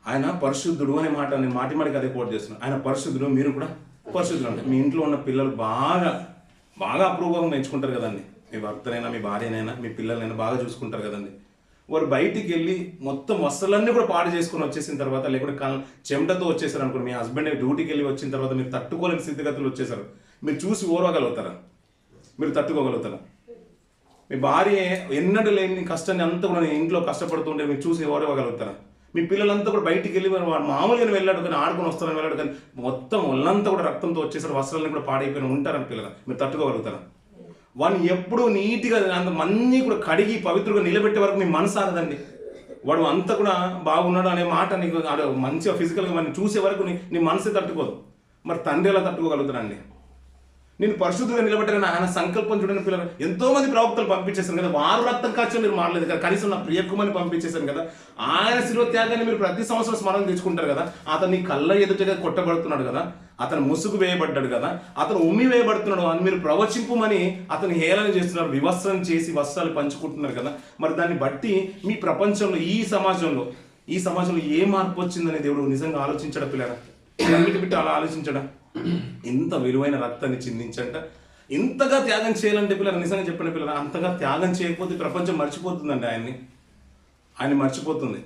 ఆయన పరిశుద్ధుడు అనే మాట నేను మాటిమాటికి అదే కోట్ చేస్తున్నాను. ఆయన పరిశుద్ధుడు, మీరు కూడా పరిశుద్ధుడు. అంటే మీ ఇంట్లో ఉన్న పిల్లలు బాగా బాగా అప్రూవ్గా పెంచుకుంటారు కదండి. మీ భర్తనైనా, మీ భార్యనైనా, మీ పిల్లలైనా బాగా చూసుకుంటారు కదండి. వారు బయటికి వెళ్ళి మొత్తం వస్తువులన్నీ కూడా పాడు చేసుకుని వచ్చేసిన తర్వాత, లేకుంటే చెమటతో వచ్చేసారు అనుకోండి, మీ హస్బెండ్ డ్యూటీకి వెళ్ళి వచ్చిన తర్వాత మీరు తట్టుకోలేని స్థితిగతులు వచ్చేసారు, మీరు చూసి ఓర్వగలుగుతారా? మీరు తట్టుకోగలుగుతారా? మీ భార్య ఎన్నడూ లేని కష్టాన్ని అంతా కూడా ఇంట్లో కష్టపడుతుంటే మీరు చూసి ఓర్వగలుగుతారా? మీ పిల్లలంతా కూడా బయటికి వెళ్ళి వాడు మామూలుగా వెళ్ళాడు కానీ ఆడుకొని వస్తారని వెళ్ళాడు కానీ మొత్తం ఒళ్ళంతా కూడా రక్తంతో వచ్చేసారు, వస్త్రాలను కూడా పాడైపోయిన ఉంటారని పిల్లలు, మీరు తట్టుకోగలుగుతారా? వాడిని ఎప్పుడూ నీట్గా అంత అన్నీ కూడా కడిగి పవిత్రంగా నిలబెట్టే వరకు మీ మనసు ఆగదండి. వాడు అంతా కూడా బాగున్నాడు అనే మాట నీకు మంచిగా ఫిజికల్గా వాడిని చూసే వరకు నీ మనసే తట్టుకోదు. మరి తండ్రి ఎలా తట్టుకోగలుగుతారండి? నేను పరిశుద్ధంగా నిలబెట్టాలని ఆయన సంకల్పం చూడని పిల్లలు ఎంతో మంది ప్రవక్తలు పంపించేశారు కదా, వారు రక్తం కాచని మీరు మారలేదు కదా, కనీసం నా ప్రియకుమని పంపించేశారు కదా, ఆయన శిలువ త్యాగాన్ని మీరు ప్రతి సంవత్సరం స్మరణ తెచ్చుకుంటారు కదా, అతన్ని కళ్ళ ఎదుటగా కొట్టబడుతున్నాడు కదా, అతను ముసుగు వేయబడ్డాడు కదా, అతను ఉమ్మి వేయబడుతున్నాడు అని మీరు ప్రవచింపమని అతను హేళన చేస్తున్నారు, వివస్త్రం చేసి వస్త్రాలు పంచుకుంటున్నారు కదా. మరి దాన్ని బట్టి మీ ప్రపంచంలో ఈ సమాజంలో ఏ మార్పు వచ్చిందని దేవుడు నిజంగా ఆలోచించడం పిల్లరా? బిట్టి అలా ఆలోచించడా? ఇంత విలువైన రక్తాన్ని చిందించంట, ఇంతగా త్యాగం చేయాలంటే పిల్లలు నిజంగా చెప్పిన పిల్లలు, అంతగా త్యాగం చేయకపోతే ప్రపంచం మర్చిపోతుందండి, ఆయన మర్చిపోతుంది.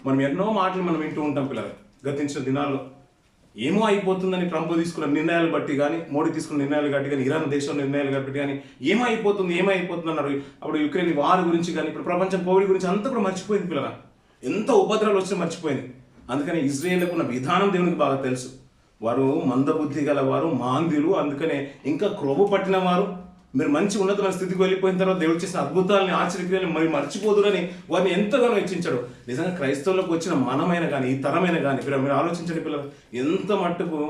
మనం ఎన్నో మాటలు మనం వింటూ ఉంటాం పిల్లలు. గతించిన దినాల్లో ఏమో అయిపోతుందని ట్రంప్ తీసుకున్న నిర్ణయాలు బట్టి కానీ, మోడీ తీసుకున్న నిర్ణయాలు బట్టి కానీ, ఇరాన్ దేశంలో నిర్ణయాలు బట్టి కానీ ఏమైపోతుంది అన్నారు. అప్పుడు యుక్రెయిన్ వార్ గురించి కానీ, ఇప్పుడు ప్రపంచం కోవిడ్ గురించి అంతా కూడా మర్చిపోయింది పిల్లల. ఎంత ఉపద్రవాలు వచ్చినా మర్చిపోయింది. అందుకని ఇజ్రాయేల్కు ఉన్న విధానం దేవునికి బాగా తెలుసు. వారు మందబుద్ధి గలవారు, మాంద్యులు, అందుకనే ఇంకా క్రొవ్వు పట్టిన వారు. మీరు మంచి ఉన్నతమైన స్థితికి వెళ్ళిపోయిన తర్వాత దేవుడు చేసిన అద్భుతాలని, ఆశ్చర్యక్రియలను మరి మర్చిపోదురని వారిని ఎంతగానో హెచ్చించాడు. నిజంగా క్రైస్తవులకు వచ్చిన మనమైన కానీ ఈ తరమైన కానీ మీరు ఆలోచించండి పిల్లలు, ఎంత మట్టుకు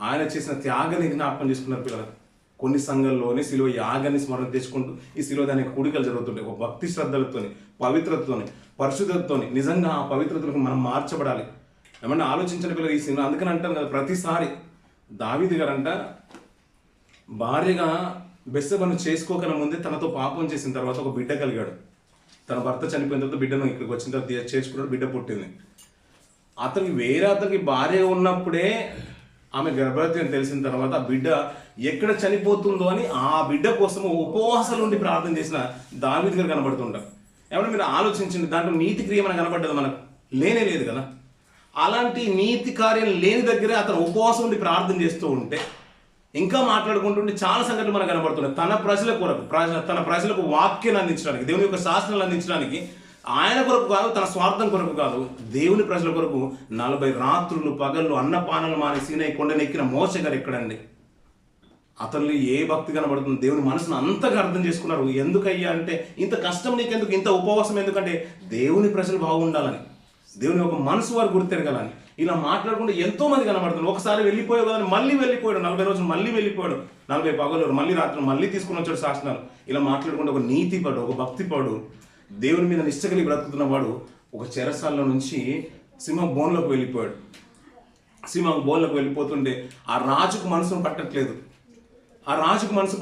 ఆయన చేసిన త్యాగాన్ని జ్ఞాపకం చేసుకున్నారు పిల్లలు. కొన్ని సంఘాల్లోనే శిలువ యాగాన్ని స్మరణ తెచ్చుకుంటూ ఈ శిలువ దానికి కూడికలు జరుగుతుంటాయి. ఒక భక్తి శ్రద్ధలతోని, పవిత్రతతోని, పరిశుద్ధతతోని నిజంగా ఆ పవిత్రతలకు మనం మార్చబడాలి. ఏమన్నా ఆలోచించండి పిల్లలు ఈ సినిమా. అందుకని అంటాను కదా, ప్రతిసారి దావీదు గారంట భార్యగా బెత్షెబను చేసుకోకన ముందే తనతో పాపం చేసిన తర్వాత ఒక బిడ్డ కలిగాడు. తన భర్త చనిపోయిన తర్వాత బిడ్డను ఇక్కడికి వచ్చిన తర్వాత చేసుకున్నాడు, బిడ్డ పుట్టింది. అతనికి భార్య ఉన్నప్పుడే ఆమె గర్భవతి అని తెలిసిన తర్వాత ఆ బిడ్డ ఎక్కడ చనిపోతుందో అని ఆ బిడ్డ కోసం ఉపవాసాలు ఉండి ప్రార్థన చేసిన దావీదు గారు కనబడుతుంటారు. ఏమన్నా మీరు ఆలోచించండి, దాంట్లో నీతి క్రియ మనకు కనబడ్డది? మనకు లేనే లేదు కదా. అలాంటి నీతి కార్యం లేని దగ్గరే అతను ఉపవాసం ఉండి ప్రార్థన చేస్తూ ఉంటే, ఇంకా మాట్లాడుకుంటుంటే చాలా సంఘటనలు మనకు కనబడుతున్నాయి. తన ప్రజల కొరకు, తన ప్రజలకు వాక్యాన్ని అందించడానికి, దేవుని యొక్క శాసనాలు అందించడానికి, ఆయన కొరకు కాదు, తన స్వార్థం కొరకు కాదు, దేవుని ప్రజల కొరకు 40 రాత్రులు పగళ్ళు అన్నపానాలు మాని సీనాయి కొండనెక్కిన మోషే గారు ఎక్కడండి? అతను ఏ భక్తి కనబడుతుంది? దేవుని మనసును అంతగా అర్థం చేసుకున్నారు. ఎందుకయ్యా అంటే, ఇంత కష్టం నీకెందుకు, ఇంత ఉపవాసం ఎందుకంటే దేవుని ప్రజలు బాగుండాలని, దేవుని ఒక మనసు వారు గుర్తెరగాలని. ఇలా మాట్లాడుకుంటే ఎంతో మంది కనబడుతున్నారు. ఒకసారి వెళ్ళిపోయావు కదా, మళ్ళీ వెళ్ళిపోయాడు, 40 రోజులు మళ్ళీ వెళ్ళిపోయాడు, 40 పగలు మళ్ళీ రాత్రులు మళ్ళీ తీసుకుని వచ్చాడు శాసనాలు. ఇలా మాట్లాడుకుంటే ఒక నీతిపడు, ఒక భక్తిపడు, దేవుని మీద నిష్ట కలిగి బ్రతుకుతున్నవాడు ఒక చెరసాల్లో నుంచి సింహ బోన్లోకి వెళ్ళిపోయాడు. సింహ బోన్లోకి వెళ్ళిపోతుంటే ఆ రాజుకు మనసు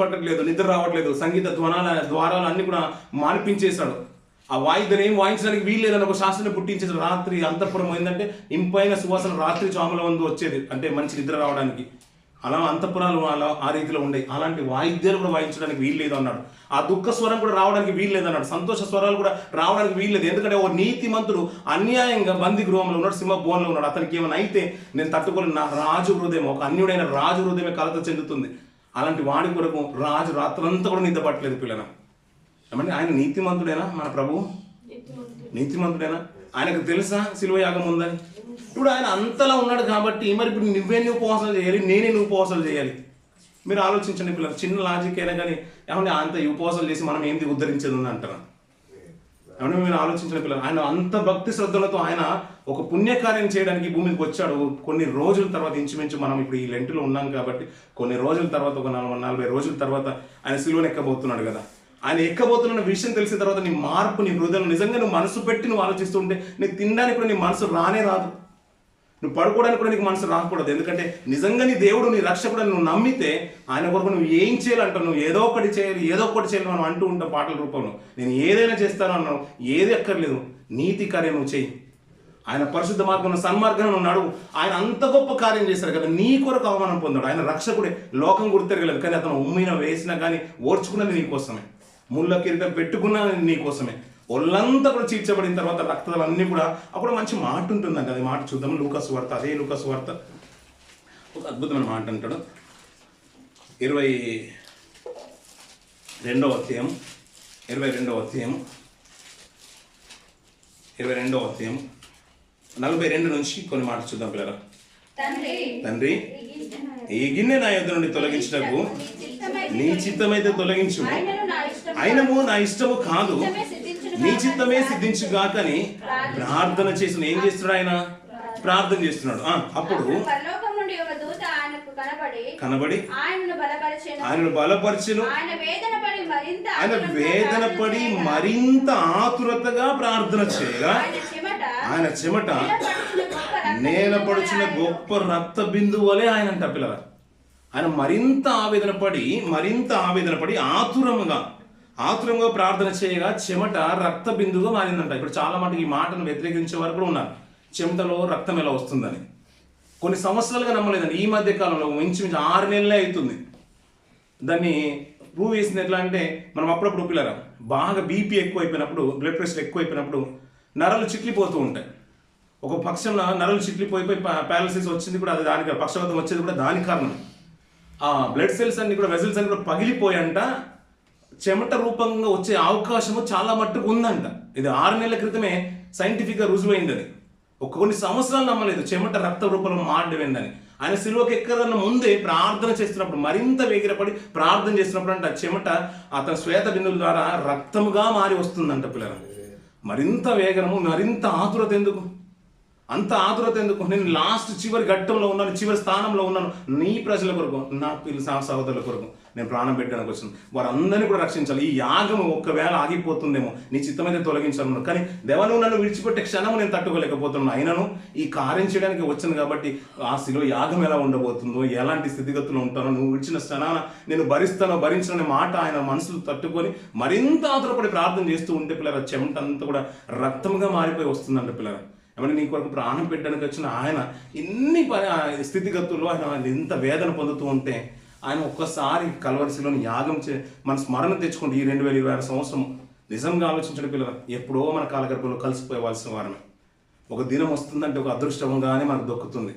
పట్టట్లేదు, నిద్ర రావట్లేదు, సంగీత ద్వారాలు అన్ని కూడా మానిపించేశాడు. ఆ వాయిద్యం ఏం వాయించడానికి వీలు లేదని ఒక శాస్త్రాన్ని పుట్టించేసాడు. రాత్రి అంతఃపురం ఏంటంటే ఇంపైన సువాసన రాత్రి చామల ముందు వచ్చేది, అంటే మంచి నిద్ర రావడానికి. అలా అంతఃపురాలు అలా ఆ రీతిలో ఉండే. అలాంటి వాయిద్యాలు కూడా వాయించడానికి వీలు లేదు అన్నాడు. ఆ దుఃఖ స్వరం కూడా రావడానికి వీలు లేదన్నాడు. సంతోష స్వరాలు కూడా రావడానికి వీలు లేదు. ఎందుకంటే ఓ నీతిమంతుడు అన్యాయంగా బందీ గృహంలో ఉన్నాడు, సింహ బోన్లో ఉన్నాడు. అతనికి ఏమైనా అయితే నేను తట్టుకోలేను. నా రాజు హృదయం, ఒక అన్యుడైన రాజు హృదయమే కలత చెందుతుంది. అలాంటి వాడి కొరకు రాజు రాత్రంతా కూడా నిద్ర పట్టలేదు పిల్లల. ఏమంటే ఆయన నీతిమంతుడేనా? మన ప్రభు నీతిమంతుడేనా? ఆయనకు తెలుసా శిలువ యాగం ఉందని? ఇప్పుడు ఆయన అంతలా ఉన్నాడు కాబట్టి మరి ఇప్పుడు నువ్వెన్ని ఉపవాసాలు చేయాలి, నేనే ఉపవాసాలు చేయాలి? మీరు ఆలోచించండి పిల్లలు. చిన్న లాజిక్ అయినా కానీ ఏమంటే అంత ఉపవాసాలు చేసి మనం ఏంటి ఉద్ధరించేది ఉంది అంటారా? ఏమంటే మీరు ఆలోచించిన పిల్లలు, ఆయన అంత భక్తి శ్రద్ధలతో ఆయన ఒక పుణ్యకార్యం చేయడానికి భూమికి వచ్చాడు. కొన్ని రోజుల తర్వాత, ఇంచుమించు మనం ఇప్పుడు ఈ లెంటులో ఉన్నాం కాబట్టి కొన్ని రోజుల తర్వాత, ఒక 40 రోజుల తర్వాత ఆయన సిలువను ఎక్కబోతున్నాడు కదా. ఆయన ఎక్కబోతున్న విషయం తెలిసిన తర్వాత నీ మార్పు, నీ హృదయం నిజంగా నువ్వు మనసు పెట్టి నువ్వు ఆలోచిస్తుంటే నీకు తినడానికి కూడా నీ మనసు రానే రాదు, నువ్వు పడుకోవడానికి కూడా నీకు మనసు రాకూడదు. ఎందుకంటే నిజంగా నీ దేవుడు, నీ రక్షకుడు నువ్వు నమ్మితే ఆయన కొరకు నువ్వు ఏం చేయాలంటావు? నువ్వు ఏదో ఒకటి చేయాలి మనం అంటూ ఉంటాం పాటల రూపంలో. నేను ఏదైనా చేస్తాను అన్నావు, ఏది అక్కర్లేదు, నీతి కార్యం నువ్వు చెయ్యి. ఆయన పరిశుద్ధ మార్గం, సన్మార్గం నువ్వు నడువు. ఆయన అంత గొప్ప కార్యం చేశారు కదా, నీ కొరకు అవమానం పొందాడు. ఆయన రక్షకుడే, లోకం గుర్తెరగలేదు కానీ అతను ఉమ్మిన వేసినా కానీ ఓర్చుకున్నది నీ కోసమే, ముళ్ళ కిరీటం పెట్టుకున్నది నీ కోసమే, ఒళ్ళంతా కూడా చీల్చబడిన తర్వాత రక్తాలన్నీ కూడా అప్పుడు మంచి మాట ఉంటుందండి. అది మాట చూద్దాం. లూకాసు వార్త, అదే లూకాసు వార్త ఒక అద్భుతమైన మాట అంటాడు. 22వ అధ్యాయం 42 నుంచి కొన్ని మాటలు చూద్దాం పిల్లరా. తండ్రి, ఈ గిన్నె నా యొద్ద నుండి తొలగించుటకు నీ చిత్తమైతే తొలగించు, అయినము నా ఇష్టము కాదు నీ చిత్తమే సిద్ధించుగాక అని ప్రార్థన చేసిన. ఏం చేస్తున్నాడు ఆయన? ప్రార్థన చేస్తున్నాడు. అప్పుడు కనబడి ఆయనను బలపరచెను. ఆయన వేదన పడి మరింత ఆతురతగా ప్రార్థన చేయగా ఆయన చెమట నేలపడుచున్న గొప్ప రక్త బిందువు వలె ఆయన అంట పిల్లల. ఆయన మరింత ఆవేదన పడి ఆతురంగా ప్రార్థన చేయగా చెమట రక్త బిందువుగా మారిందంట. ఇప్పుడు చాలా మటుకు ఈ మాటను వ్యతిరేకించే వారు కూడా ఉన్నారు, చెమటలో రక్తం ఎలా వస్తుందని. కొన్ని సంవత్సరాలుగా నమ్మలేదండి. ఈ మధ్య కాలంలో ఇంచుమించు 6 నెలలే అవుతుంది. దాన్ని ప్రూవ్ చేసింది ఎట్లా అంటే, మనం అప్పుడప్పుడు పిల్లరా బాగా బీపీ ఎక్కువైపోయినప్పుడు, బ్లడ్ ప్రెషర్ ఎక్కువైపోయినప్పుడు నరాలు చిట్లిపోతూ ఉంటాయి. ఒక పక్షంలో నరాలు చిట్లిపోయి పారాలిసిస్ వచ్చింది కూడా అది దానికి, పక్షవాతం వచ్చేది కూడా దాని కారణం. ఆ బ్లడ్ సెల్స్ అన్ని కూడా, వెజల్స్ అన్ని కూడా పగిలిపోయంట. చెమట రూపంగా వచ్చే అవకాశము చాలా మట్టుకు ఉందంట. ఇది 6 నెలల క్రితమే సైంటిఫిక్గా రుజువైంది. అది కొన్ని సంవత్సరాలు నమ్మలేదు చెమట రక్త రూపంలో మారడమేందని. ఆయన సిలువకి ఎక్కడన్నా ముందే ప్రార్థన చేస్తున్నప్పుడు, మరింత వేగిరపడి ప్రార్థన చేస్తున్నప్పుడు అంట చెమట అతని శ్వేత బిందువుల ద్వారా రక్తముగా మారి వస్తుందంట పిల్లలు. మరింత వేగనము, మరింత ఆతురత ఎందుకు? అంత ఆతురత ఎందుకు? నేను లాస్ట్ చివరి ఘట్టంలో ఉన్నాను, చివరి స్థానంలో ఉన్నాను. నీ ప్రజల కొరకు, నా సహోదరుల కొరకు నేను ప్రాణం పెట్టడానికి వచ్చాను. వారందరినీ కూడా రక్షించాలి. ఈ యాగము ఒక్కవేళ ఆగిపోతుందేమో, నీ చిత్తమైతే తొలగించాలను. కానీ దేవా, నువ్వు నన్ను విడిచిపెట్టే క్షణము నేను తట్టుకోలేకపోతున్నాను. అయినను ఈ కార్యం చేయడానికి వచ్చాను కాబట్టి ఆ శిలో యాగం ఎలా ఉండబోతుందో, ఎలాంటి స్థితిగతులు ఉంటానో, నువ్వు విడిచిన క్షణాన నేను భరించననే మాట ఆయన మనసులు తట్టుకొని మరింత ఆతురపడి ప్రార్థన చేస్తూ ఉంటే పిల్లల చెమట అంతా కూడా రక్తంగా మారిపోయి వస్తుందంట పిల్లల. ఏమంటే నీ కొరకు ప్రాణం పెట్టడానికి వచ్చిన ఆయన ఇన్ని స్థితిగతుల్లో ఆయన ఎంత వేదన పొందుతూ ఉంటే, ఆయన ఒక్కసారి కల్వరిశిలోని యాగం మన స్మరణ తెచ్చుకుంటే ఈ 2026 సంవత్సరం నిజంగా ఆలోచించడం పిల్లలు, ఎప్పుడో మన కాలగర్భంలో కలిసిపోవాల్సిన వారమే. ఒక దినం వస్తుందంటే ఒక అదృష్టంగానే మనకు దొక్కుతుంది.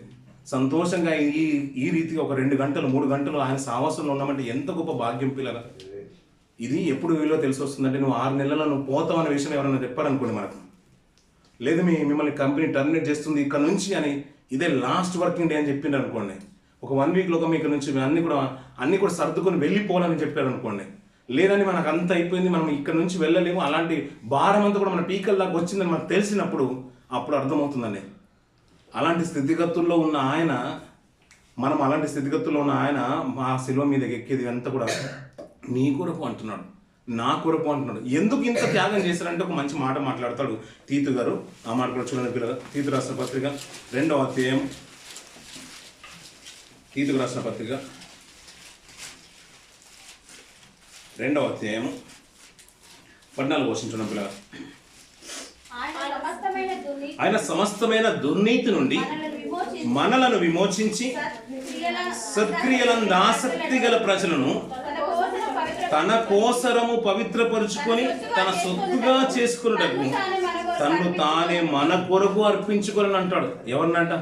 సంతోషంగా ఈ రీతిగా ఒక 2 గంటలు 3 గంటలు ఆయన సావాసంలో ఉన్నామంటే ఎంత గొప్ప భాగ్యం పిల్లల. ఇది ఎప్పుడు వీలో తెలిసి వస్తుందంటే, నువ్వు 6 నెలల్లో నువ్వు పోతావు అనే విషయం ఎవరైనా చెప్పారనుకోండి మనకు, లేదు మిమ్మల్ని కంపెనీ టర్మినేట్ చేస్తుంది ఇక్కడ నుంచి అని, ఇదే లాస్ట్ వర్కింగ్ డే అని చెప్పిండు అనుకోండి, ఒక 1 వీక్లో మీకు నుంచి అన్ని కూడా సర్దుకొని వెళ్ళిపోవాలని చెప్పారు అనుకోండి, లేదని మనకు అంత అయిపోయింది, మనం ఇక్కడ నుంచి వెళ్ళలేము, అలాంటి భారం అంతా కూడా మన పీకల దాకా వచ్చిందని మనకు తెలిసినప్పుడు అప్పుడు అర్థమవుతుందండి. అలాంటి స్థితిగతుల్లో ఉన్న ఆయన, మా శిలువ మీద ఎక్కేది అంతా కూడా నీ కొరకు అంటున్నాడు, నా కొరకు అంటున్నాడు. ఎందుకు ఇంత త్యాగం చేశారంటే ఒక మంచి మాట మాట్లాడతాడు తీతు గారు. ఆ మాట కూడా చూడండి పిల్లలు. తీతు రాసిన పత్రిక 2వ అధ్యాయం, తీతుకు రాసిన పత్రిక 2వ అధ్యాయం 14 వచనం పిల్లలు. ఆయన సమస్తమైన దుర్నీతి నుండి మనలను విమోచించి సత్క్రియలందు ఆసక్తి గల ప్రజలను తన కోసరము పవిత్రపరుచుకొని తన సొత్తుగా చేసుకున్నటకు తను తానే మన కొరకు అర్పించుకొని అంటాడు. ఎవరినంట?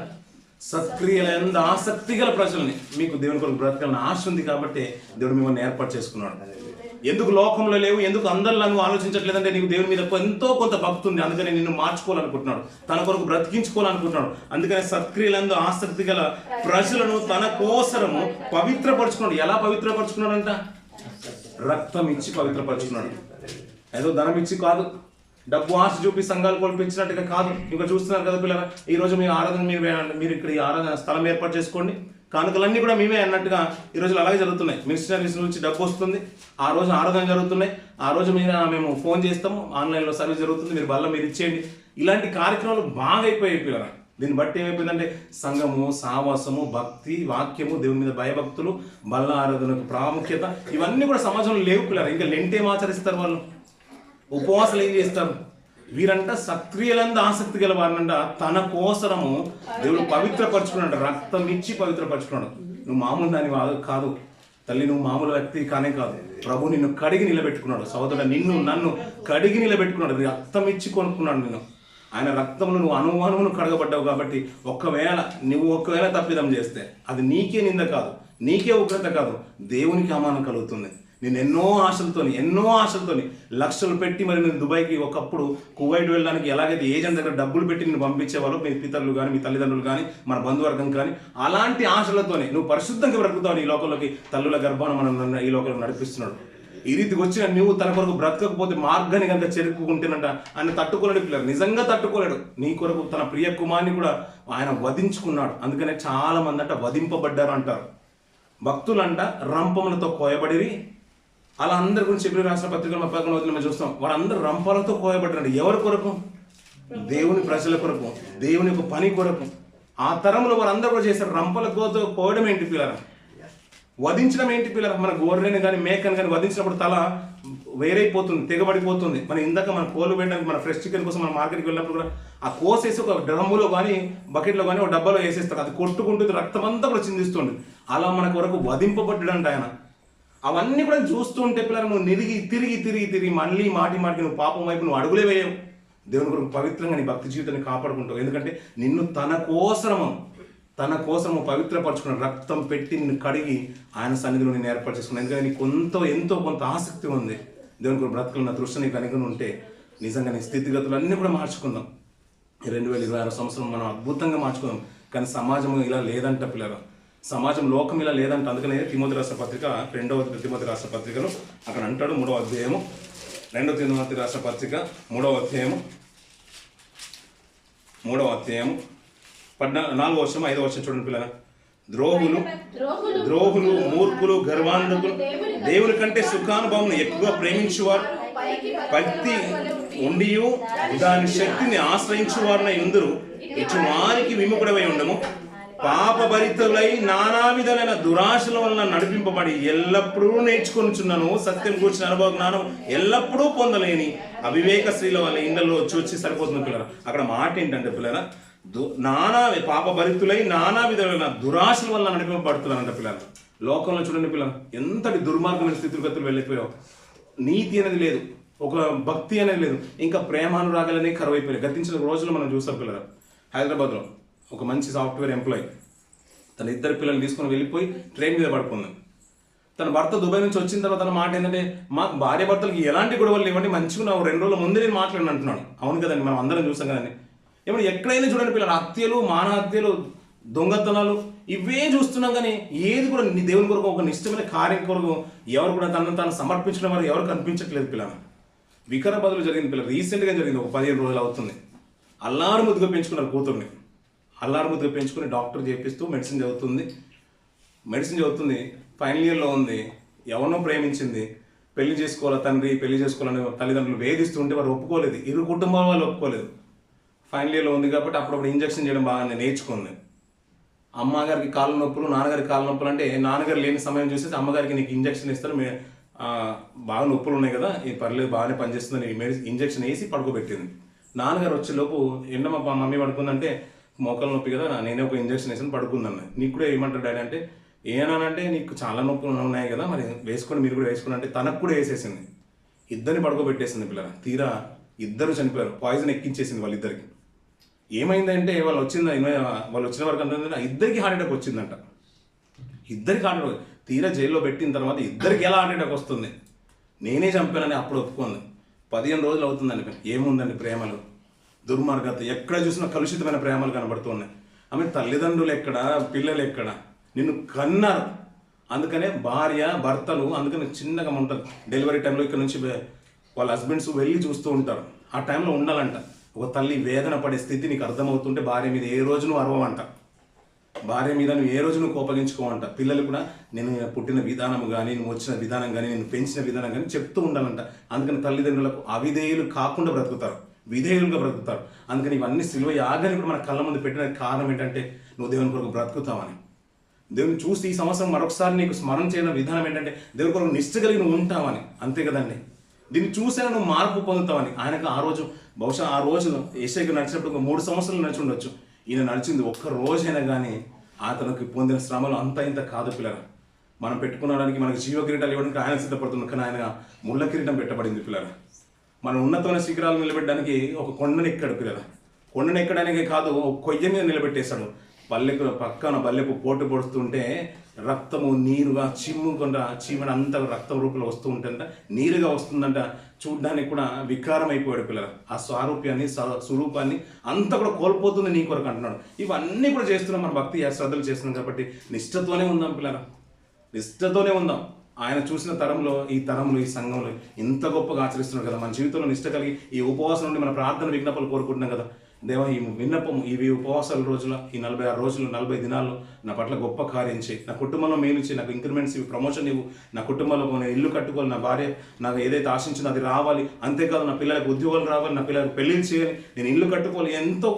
సత్క్రియలందు ఆసక్తి గల ప్రజలని. మీకు దేవుని కొరకు బ్రతకాలని ఆశ ఉంది కాబట్టి దేవుడు మిమ్మల్ని ఏర్పాటు చేసుకున్నాడు. ఎందుకు లోకంలో లేవు, ఎందుకు అందరిలో నువ్వు ఆలోచించట్లేదంటే నీకు దేవుని మీద ఎంతో కొంత భక్తి ఉంది, అందుకని నిన్ను మార్చుకోవాలనుకుంటున్నాడు, తన కొరకు బ్రతికించుకోవాలనుకుంటున్నాడు. అందుకని సత్క్రియలందు ఆసక్తి గల ప్రజలను తన కోసరము పవిత్రపరుచుకున్నాడు. ఎలా పవిత్రపరుచుకున్నాడంట? రక్తం ఇచ్చి పవిత్రపరుచుకున్నాడు. ఏదో ధనం ఇచ్చి కాదు, డబ్బు ఆశ చూపి సంఘాలు కోల్పించినట్టుగా కాదు. ఇంకా చూస్తున్నారు కదా పిల్లలు, ఈరోజు మీ ఆరాధన మీరు ఇక్కడ ఈ ఆరాధన స్థలం ఏర్పాటు చేసుకోండి, కానుకలన్నీ కూడా మేమే అన్నట్టుగా ఈ రోజులు అలాగే జరుగుతున్నాయి. మినిస్టరీస్ నుంచి డబ్బు వస్తుంది, ఆ రోజు ఆరాధన జరుగుతున్నాయి, ఆ రోజు మేము ఫోన్ చేస్తాము, ఆన్లైన్లో సర్వీస్ జరుగుతుంది, మీరు బల్ల మీరు ఇచ్చేయండి. ఇలాంటి కార్యక్రమాలు బాగా అయిపోయాయి పిల్లలు. దీన్ని బట్టి ఏమైపోయిందంటే సంఘము, సావాసము, భక్తి, వాక్యము, దేవుని మీద భయభక్తులు, బల్ల ఆరాధనకు ప్రాముఖ్యత ఇవన్నీ కూడా సమాజంలో లేవు పిల్లలు. ఇంకా లెంటేం ఆచరిస్తారు వాళ్ళు, ఉపవాసాలు ఏం చేస్తారు? వీరంట సత్క్రియలందు ఆసక్తి గల వారినంట తన కోసరము దేవుడు పవిత్రపరచుకున్నాడు, రక్తం ఇచ్చి పవిత్రపరచుకున్నాడు. నువ్వు మామూలు దాని కాదు, తల్లి నువ్వు మామూలు వ్యక్తి కానే కాదు. ప్రభు నిన్ను కడిగి నిలబెట్టుకున్నాడు. సహోదరుడు నిన్ను నన్ను కడిగి నిలబెట్టుకున్నాడు. రక్తం ఇచ్చి కొనుక్కున్నాడు నిన్ను. ఆయన రక్తంలో నువ్వు అనుమానమును కడగబడ్డావు. కాబట్టి ఒకవేళ తప్పిదం చేస్తే అది నీకే నింద కాదు, నీకే ఉగ్రత కాదు, దేవునికి అవమానం కలుగుతుంది. నేను ఎన్నో ఆశలతోని లక్షలు పెట్టి మరి నేను దుబాయ్కి ఒకప్పుడు కువైట్ వెళ్ళడానికి ఎలాగైతే ఏజెంట్ దగ్గర డబ్బులు పెట్టి నేను పంపించేవాళ్ళు, మీ పితరులు కానీ మీ తల్లిదండ్రులు కానీ మన బంధువర్గం కానీ, అలాంటి ఆశలతోనే నువ్వు పరిశుద్ధంగా బ్రతుకుతావు. ఈ లోకంలోకి తల్లుల గర్భాన్ని మనం ఈ లోకంలో నడిపిస్తున్నాడు. ఈ రీతికి వచ్చిన నువ్వు తన కొరకు బ్రతకకపోతే మార్గాన్ని కనుక చెరుపుకుంటేనంట ఆయన తట్టుకోలేడు. పిల్లలు నిజంగా తట్టుకోలేడు. నీ కొరకు తన ప్రియ కుమార్ని కూడా ఆయన వధించుకున్నాడు. అందుకనే చాలా మంది అంట వధింపబడ్డారు అంటారు. భక్తులంట రంపములతో కోయబడిరి. అలా అందరి గురించి చెప్పి రాసిన పత్రికలు 11 మనం చూస్తాం. వారందరూ రంపాలతో కోయబడ్డారు. ఎవరి కొరకు? దేవుని ప్రజల కొరకు, దేవుని యొక్క పని కొరకు. ఆ తరంలో వారందరూ కూడా చేశారు. రంపలతో కోయడం ఏంటి పిల్లరా? వధించడం ఏంటి పిల్లరా? మన గొర్రెని కానీ మేకని కానీ వధించినప్పుడు తల వేరైపోతుంది, తెగబడిపోతుంది. మన కోళ్ళు వేయడానికి మన ఫ్రెష్ చికెన్ కోసం మన మార్కెట్కి వెళ్ళినప్పుడు కూడా ఆ కోసేసి ఒక డ్రమ్ములో కానీ బకెట్లో కానీ ఒక డబ్బాలో వేసేస్తారు. అది కొట్టుకుంటుంది, రక్తం అంతా కూడా చిందిస్తుంది. అలా మన కొరకు వధింపబడ్డాడంట ఆయన. అవన్నీ కూడా చూస్తూ ఉంటే పిల్లలు నువ్వు తిరిగి మళ్ళీ మాటికి నువ్వు పాపం వైపు నువ్వు అడుగులే వేయవు. దేవుని కొరకు పవిత్రంగా నీ భక్తి జీవితాన్ని కాపాడుకుంటావు. ఎందుకంటే నిన్ను తన కోసము పవిత్రపరచుకున్న రక్తం పెట్టి నిన్ను కడిగి ఆయన సన్నిధిలో నేను ఏర్పాటు చేసుకున్నాను. ఎందుకంటే నీకు ఎంతో కొంత ఆసక్తి ఉంది దేవుని కొరకు బ్రతుకున్న దృష్టి నీకు కనుక ఉంటే నిజంగా నీ స్థితిగతులు అన్నీ కూడా మార్చుకుందాం. 2026 సంవత్సరం మనం అద్భుతంగా మార్చుకుందాం. కానీ సమాజం ఇలా లేదంట పిల్లలు, సమాజం లోకం ఇలా లేదంట. అందుకనే తిమోతి రాష్ట్ర పత్రిక 2వ తిమోతి రాష్ట్ర పత్రికలో అక్కడ అంటాడు 3వ అధ్యాయము 2వ తిమోతి రాష్ట్ర పత్రిక 3వ అధ్యాయము 4వ వర్షం 5వ వర్షం చూడండి పిల్లల. ద్రోహులు మూర్ఖులు గర్వాంధకులు దేవుని కంటే సుఖానుభవం ఎక్కువగా ప్రేమించువారు భక్తి ఉండియు దాని శక్తిని ఆశ్రయించువారునై ఉందరు. ఇటు వారికి విముఖుడవై ఉండము. పాపభరితులై నానా విధాలైన దురాశల వలన నడిపింపబడి ఎల్లప్పుడూ నేర్చుకొనిచున్నాను. సత్యం కూర్చిన అనుభవ జ్ఞానం ఎల్లప్పుడూ పొందలేని అవివేక స్త్రీల వల్ల ఇండ్లలో చూసి సరిపోతుంది పిల్లల. అక్కడ మాట ఏంటంటే పిల్లల, పాపభరితులై నానా విధాలైన దురాశల వల్ల నడిపింపబడుతున్నారంట పిల్లలు. లోకంలో చూడండి పిల్లలు, ఎంతటి దుర్మార్గమైన స్థితిగతులు వెళ్ళిపోయావు. నీతి అనేది లేదు, ఒక భక్తి అనేది లేదు, ఇంకా ప్రేమానురాగాలనే కరువైపోయాయి. గతించిన రోజులు మనం చూసాం పిల్లలు. హైదరాబాద్లో ఒక మంచి సాఫ్ట్వేర్ ఎంప్లాయీ తన 2 పిల్లలు తీసుకొని వెళ్ళిపోయి ట్రైన్ మీద పడుకుంది. తన భర్త దుబాయ్ నుంచి వచ్చిన తర్వాత తన మాట ఏంటంటే, మాకు భార్య భర్తలకి ఎలాంటి గొడవలు లేవండి, మంచిగా నాకు 2 రోజుల ముందే నేను మాట్లాడిన అంటున్నాడు. అవును కదండి, మనం అందరం చూసాం కదండి. ఏమన్నా ఎక్కడైనా చూడండి పిల్లలు, హత్యలు, మానహత్యలు, దొంగతనాలు ఇవే చూస్తున్నాం. కానీ ఏది కూడా నీ దేవుని కొరకు ఒక నిష్టమైన కార్యం కొరకు ఎవరు కూడా తనను సమర్పించడం వల్ల ఎవరు కనిపించట్లేదు పిల్లలు. వికారాబాద్లో జరిగింది పిల్లలు, రీసెంట్గా జరిగింది, ఒక 15 రోజులు అవుతుంది. అల్లారు ముద్దుగా పెంచుకున్నారు కూతుర్ని. అల్లారు ముద్దుగా పెంచుకుని డాక్టర్ చేపిస్తూ మెడిసిన్ చదువుతుంది. ఫైనల్ ఇయర్లో ఉంది. ఎవరినో ప్రేమించింది, పెళ్లి చేసుకోవాలని తల్లిదండ్రులు వేధిస్తుంటే వారు ఒప్పుకోలేదు. 2 కుటుంబాల వాళ్ళు ఒప్పుకోలేదు. ఫైనల్ ఇయర్లో ఉంది కాబట్టి అప్పుడప్పుడు ఇంజక్షన్ చేయడం బాగా నేర్చుకుంది. అమ్మగారికి కాళ్ళ నొప్పులు, నాన్నగారికి కాళ్ళ నొప్పులు అంటే నాన్నగారు లేని సమయం చూసేసి అమ్మగారికి నీకు ఇంజక్షన్ ఇస్తారు, బాగా నొప్పులు ఉన్నాయి కదా, ఈ పర్లేదు బాగానే పనిచేస్తుందని ఇంజక్షన్ వేసి పడుకోబెట్టింది. నాన్నగారు వచ్చేలోపు ఎండమ్మ మమ్మీ పడుకుందంటే మోకాలు నొప్పి కదా, నేనే ఒక ఇంజక్షన్ వేసాను పడుకుందన్న. నీకు కూడా ఏమంటారు డాడీ అంటే, ఏనానంటే నీకు చాలా నొప్పులు ఉన్నాయి కదా, మరి వేసుకొని మీరు కూడా వేసుకుని అంటే తనకు కూడా వేసేసింది. 2 పడుకోబెట్టేసింది పిల్లల. తీరా 2 చనిపోయారు. పాయిజన్ ఎక్కించేసింది వాళ్ళిద్దరికి. ఏమైందంటే వాళ్ళు వచ్చిన వరకు అంటే 2కి హార్ట్ అటాక్ వచ్చిందంట. 2కి హార్ట్ అటాక్. తీరా జైల్లో పెట్టిన తర్వాత 2కి ఎలా హార్ట్ అటాక్ వస్తుంది, నేనే చంపానని అప్పుడు ఒప్పుకుంది. 15 రోజులు అవుతుందండి. ఏముందండి ప్రేమలు, దుర్మార్గత, ఎక్కడ చూసినా కలుషితమైన ప్రేమలు కనబడుతున్నాయి. ఆమె తల్లిదండ్రులు ఎక్కడ, పిల్లలు ఎక్కడ, నిన్ను కన్నారు. అందుకనే భార్య భర్తలు అందుకని చిన్నగా ఉంటారు. డెలివరీ టైంలో ఇక్కడ నుంచి వాళ్ళ హస్బెండ్స్ వెళ్ళి చూస్తూ ఉంటారు. ఆ టైంలో ఉండాలంట. ఒక తల్లి వేదన పడే స్థితి నీకు అర్థమవుతుంటే భార్య మీద ఏ రోజు నువ్వు అరవమంట, భార్య మీద నువ్వు ఏ రోజు నువ్వు కోపగించుకోవంట. పిల్లలు కూడా నేను పుట్టిన విధానం కానీ, నువ్వు వచ్చిన విధానం కానీ, నేను పెంచిన విధానం కానీ చెప్తూ ఉండాలంట. అందుకని తల్లిదండ్రులకు అవిధేయులు కాకుండా బ్రతుకుతారు, విధేయులుగా బ్రతుకుతారు. అందుకని ఇవన్నీ సిలువ యాగాన్ని కూడా మన కళ్ళ ముందు పెట్టిన కారణం ఏంటంటే నువ్వు దేవుని కొరకు బ్రతుకుతావని. దేవుని చూసి ఈ సంవత్సరం మరొకసారి నీకు స్మరణ చేయడం విధానం ఏంటంటే దేవుని కొరకు నిష్ట కలిగి నువ్వు ఉంటావని. అంతే కదండి. దీన్ని చూసైనా నువ్వు మార్పు పొందుతావని. ఆయనకు ఆ రోజు బహుశా ఆ రోజు యేషయ్యకు నడిచినప్పుడు ఒక 3 సంవత్సరాలు నడిచి ఉండొచ్చు. ఈయన నడిచింది ఒక్క రోజైనా కానీ అతనికి పొందిన శ్రమలు అంత ఇంత కాదు పిల్లలు. మనం పెట్టుకునడానికి మనకు జీవ కిరీటాలు ఇవ్వడానికి ఆయన సిద్ధపడుతున్నాడు, కానీ ఆయన ముళ్ళ కిరీటం పెట్టబడింది పిల్లరా. మనం ఉన్నతమైన శిఖరాలు నిలబెట్టడానికి ఒక కొండను ఎక్కాడు పిల్లరా. కొండను ఎక్కడానికే కాదు, ఒక కొయ్య మీద నిలబెట్టేశాడు. పల్లెకు పక్కన బల్లెపు పోటు పొడుస్తుంటే రక్తము నీరుగా చిమ్ముకుండా చీమని అంతా రక్తం రూపంలో వస్తూ ఉంటుందంట, నీరుగా వస్తుందంట. చూడ్డానికి కూడా వికారం అయిపోయాడు పిల్లల. ఆ స్వారూప్యాన్ని స్వరూపాన్ని అంతా కూడా కోల్పోతుంది నీ కొరకు అంటున్నాడు. ఇవన్నీ కూడా చేస్తున్నాం, మన భక్తి శ్రద్ధలు చేస్తున్నాం కాబట్టి నిష్ఠతోనే ఉందాం పిల్లల, నిష్ఠతోనే ఉందాం. ఆయన చూసిన తరంలో ఈ తరంలో ఈ సంఘంలో ఇంత గొప్పగా ఆచరిస్తున్నాడు కదా. మన జీవితంలో నిష్ఠ కలిగి ఈ ఉపవాసం నుండి మన ప్రార్థన విజ్ఞాపనలు కోరుకుంటున్నాం కదా. దేవా, ఈ విన్నపం ఇవి ఉపవాసాల రోజుల ఈ 46 రోజులు 40 దినాల్లో నా పట్ల గొప్ప కార్యం చేయి, నా కుటుంబంలో మేలు చేయి, నాకు ఇంక్రిమెంట్స్ ఇవి, ప్రమోషన్ ఇవ్వు, నా కుటుంబంలో నేను ఇల్లు కట్టుకోవాలి, నా భార్య నాకు ఏదైతే ఆశించిందో అది రావాలి, అంతేకాదు నా పిల్లలకు ఉద్యోగాలు రావాలి, నా పిల్లలకు పెళ్లిళ్ళు చేయాలి, నేను ఇల్లు కట్టుకోవాలి. ఎంతో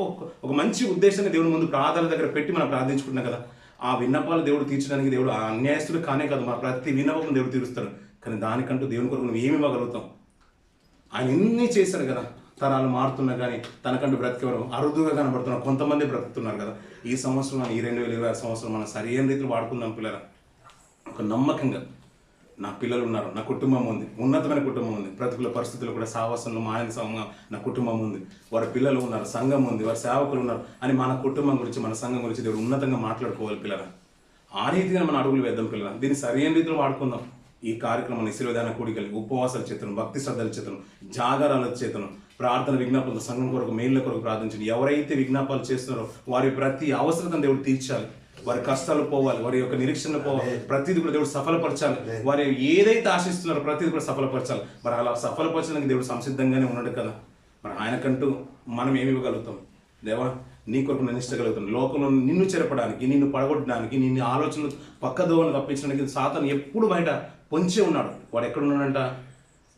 ఒక మంచి ఉద్దేశాన్ని దేవుని ముందు ప్రార్థన దగ్గర పెట్టి మనం ప్రార్థించుకుంటున్నాం కదా. ఆ విన్నపాలు దేవుడు తీర్చడానికి దేవుడు ఆ అన్యాయస్తుడు కానే కాదు, మన ప్రతి విన్నపం దేవుడు తీరుస్తాడు. కానీ దానికంటూ దేవుని కొరకు నువ్వు ఏమి ఇవ్వగలుగుతాం? ఆయన ఎన్ని చేశాడు కదా. తరాలు మారుతున్నా కానీ తనకంటూ బ్రతికేవారు అరుదుగా కనబడుతున్నారు, కొంతమంది బ్రతుకుతున్నారు కదా. ఈ సంవత్సరం ఈ 2026 సంవత్సరం మనం సరైన రీతిలో వాడుకుందాం పిల్లల. ఒక నమ్మకంగా నా పిల్లలు ఉన్నారు, నా కుటుంబం ఉంది, ఉన్నతమైన కుటుంబం ఉంది, ప్రతికూల పరిస్థితులు కూడా సావాసంలో మాయన సమూహం నా కుటుంబం ఉంది, వారి పిల్లలు ఉన్నారు, సంఘం ఉంది, వారి సేవకులు ఉన్నారు అని మన కుటుంబం గురించి మన సంఘం గురించి దేవుడు ఉన్నతంగా మాట్లాడుకోవాలి పిల్లల. ఆ రీతిగా మన అడుగులు వేద్దాం పిల్లల. దీన్ని సరైన రీతిలో వాడుకుందాం. ఈ కార్యక్రమాన్ని శిలువదాన కూడికలు, ఉపవాసాల చేతను, భక్తి శ్రద్ధల చేతను, జాగారాల చేతను, ప్రార్థన విజ్ఞాపనలు, సంఘం కొరకు మేళ్ళ కొరకు ప్రార్థించండి. ఎవరైతే విజ్ఞాపాలు చేస్తున్నారో వారి ప్రతి అవసరతను దేవుడు తీర్చాలి, వారి కష్టాలు పోవాలి, వారి యొక్క నిరీక్షణలు పోవాలి, ప్రతిదీ కూడా దేవుడు సఫలపరచాలి. వారు ఏదైతే ఆశిస్తున్నారో ప్రతిదీ కూడా సఫలపరచాలి. మరి అలా సఫలపరచడానికి దేవుడు సంసిద్ధంగానే ఉన్నాడు కదా. మరి ఆయనకంటూ మనం ఏమి ఇవ్వగలుగుతాం? దేవా, నీ కొరకు నేను ఇష్టగలుగుతాను. లోకంలో నిన్ను చెరపడానికి, నిన్ను పడగొట్టడానికి, నిన్ను ఆలోచనలు పక్కదోవను తప్పించడానికి సాతాను ఎప్పుడు బయట పొంచే ఉన్నాడు. వాడు ఎక్కడ ఉన్నాడంట?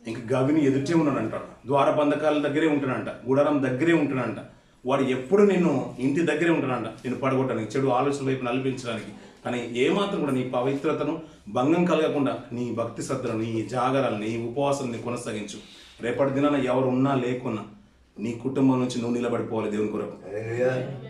ఇంక గవిని ఎదుటే ఉన్నాడంటాడు, ద్వారబంధకాల దగ్గరే ఉంటున్నాడంట, గుడారం దగ్గరే ఉంటున్నాడంట. వాడు ఎప్పుడు నిన్ను ఇంటి దగ్గరే ఉంటున్నాడంట, నిన్ను పడగొట్టడానికి, చెడు ఆలోచన వైపు నడిపించడానికి. కానీ ఏమాత్రం కూడా నీ పవిత్రతను భంగం కలగకుండా నీ భక్తి శ్రద్ధను, నీ జాగరాలు, నీ ఉపవాసాన్ని కొనసాగించు. రేపటి దినాన ఎవరు ఉన్నా లేకున్నా నీ కుటుంబం నుంచి నువ్వు నిలబడిపోవాలి దేవుని కొరకు.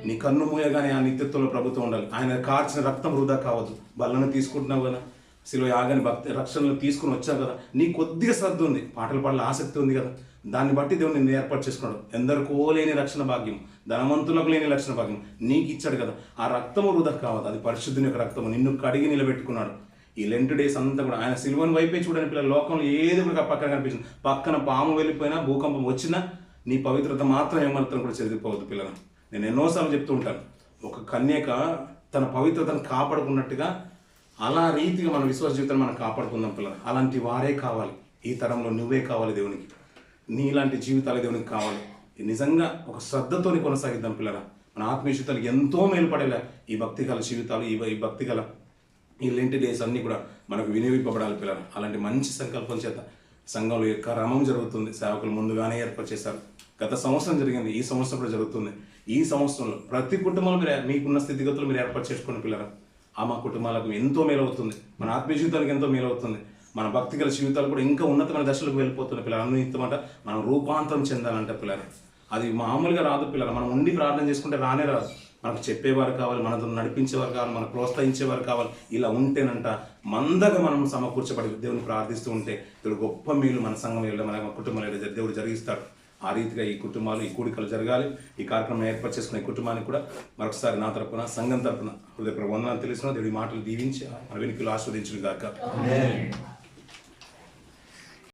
నీ కన్ను మూయగానే ఆ నిత్యత్వంలో ప్రభుత్వం ఉండాలి. ఆయన కార్చిన రక్తం వృధా కావద్దు. బల్లను తీసుకుంటున్నావు కదా, శిలువ యాగాన్ని భక్తి రక్షణలు తీసుకుని వచ్చావు కదా, నీ కొద్దిగా శ్రద్ధ ఉంది, పాటలు పాడల ఆసక్తి ఉంది కదా, దాన్ని బట్టి దేవుడు నిన్ను ఏర్పాటు చేసుకున్నాడు. ఎందరికో లేని రక్షణ భాగ్యం, ధనవంతులకు లేని రక్షణ భాగ్యం నీకు ఇచ్చాడు కదా. ఆ రక్తము వృధా కావద్దు, అది పరిశుద్ధుని యొక్క రక్తము. నిన్ను కడిగి నిలబెట్టుకున్నాడు. ఈ లెంట్ డేస్ అంతా కూడా ఆయన సిలువను వైపే చూడని పిల్లలు. లోకంలో ఏది కూడా పక్కన కనిపించింది, పక్కన పాము వెళ్ళిపోయినా, భూకంపం వచ్చినా నీ పవిత్రత మాత్రం ఏమాత్రం కూడా చెదిరిపోవద్దు పిల్లలు. నేను ఎన్నోసార్లు చెప్తూ ఉంటాను, ఒక కన్యక తన పవిత్రతను కాపాడుకున్నట్టుగా అలా రీతిగా మన విశ్వాస జీవితాన్ని మనం కాపాడుకుందాం పిల్లలు. అలాంటి వారే కావాలి ఈ తరంలో, నువ్వే కావాలి దేవునికి. నీలాంటి జీవితాలు దేవునికి కావాలి. నిజంగా ఒక శ్రద్ధతోని కొనసాగిద్దాం పిల్లల. మన ఆత్మీయ జీవితాలు ఎంతో మేలుపడేలా ఈ భక్తిగల జీవితాలు, ఈ భక్తిగల ఈ లెంటి డేస్ అన్నీ కూడా మనకు వినియోగింపబడాలి పిల్లలు. అలాంటి మంచి సంకల్పం చేత సంఘంలో యొక్క క్రమం జరుగుతుంది. సేవకులు ముందుగానే ఏర్పాటు చేశారు. గత సంవత్సరం జరిగింది, ఈ సంవత్సరం కూడా జరుగుతుంది. ఈ సంవత్సరంలో ప్రతి కుటుంబంలో మీరు మీకున్న స్థితిగతులు మీరు ఏర్పాటు చేసుకోండి పిల్లలు. మా కుటుంబాలకు ఎంతో మేలవుతుంది, మన ఆత్మీయ జీవితానికి ఎంతో మేలవుతుంది, మన భక్తిగల జీవితాలు కూడా ఇంకా ఉన్నతమైన దశలకు వెళ్ళిపోతున్నాయి పిల్లలు. అన్నింతమాట మనం రూపాంతరం చెందాలంట పిల్లలు. అది మామూలుగా రాదు పిల్లలు. మనం ఉండి ప్రార్థన చేసుకుంటే రానే రాదు. మనకు చెప్పేవారు కావాలి, మనతో నడిపించేవారు కావాలి, మనకు ప్రోత్సహించేవారు కావాలి. ఇలా ఉంటేనంట మందగా మనం సమకూర్చబడి దేవుని ప్రార్థిస్తూ ఉంటే దేవుడు గొప్ప మేలు మన సంఘంలో, మన కుటుంబంలో దేవుడు జరిగిస్తాడు. ఆ రీతిగా ఈ కుటుంబాలు, ఈ కూడికలు జరగాలి. ఈ కార్యక్రమం ఏర్పాటు చేసుకున్న ఈ కుటుంబానికి కూడా మరొకసారి నా తరపున, సంఘం తరపున హృదయపూర్వక వందనాలు తెలుస్తున్నా. దేవుడి మాటలు దీవించి మన వెనుకలు ఆస్వాదించును గాక.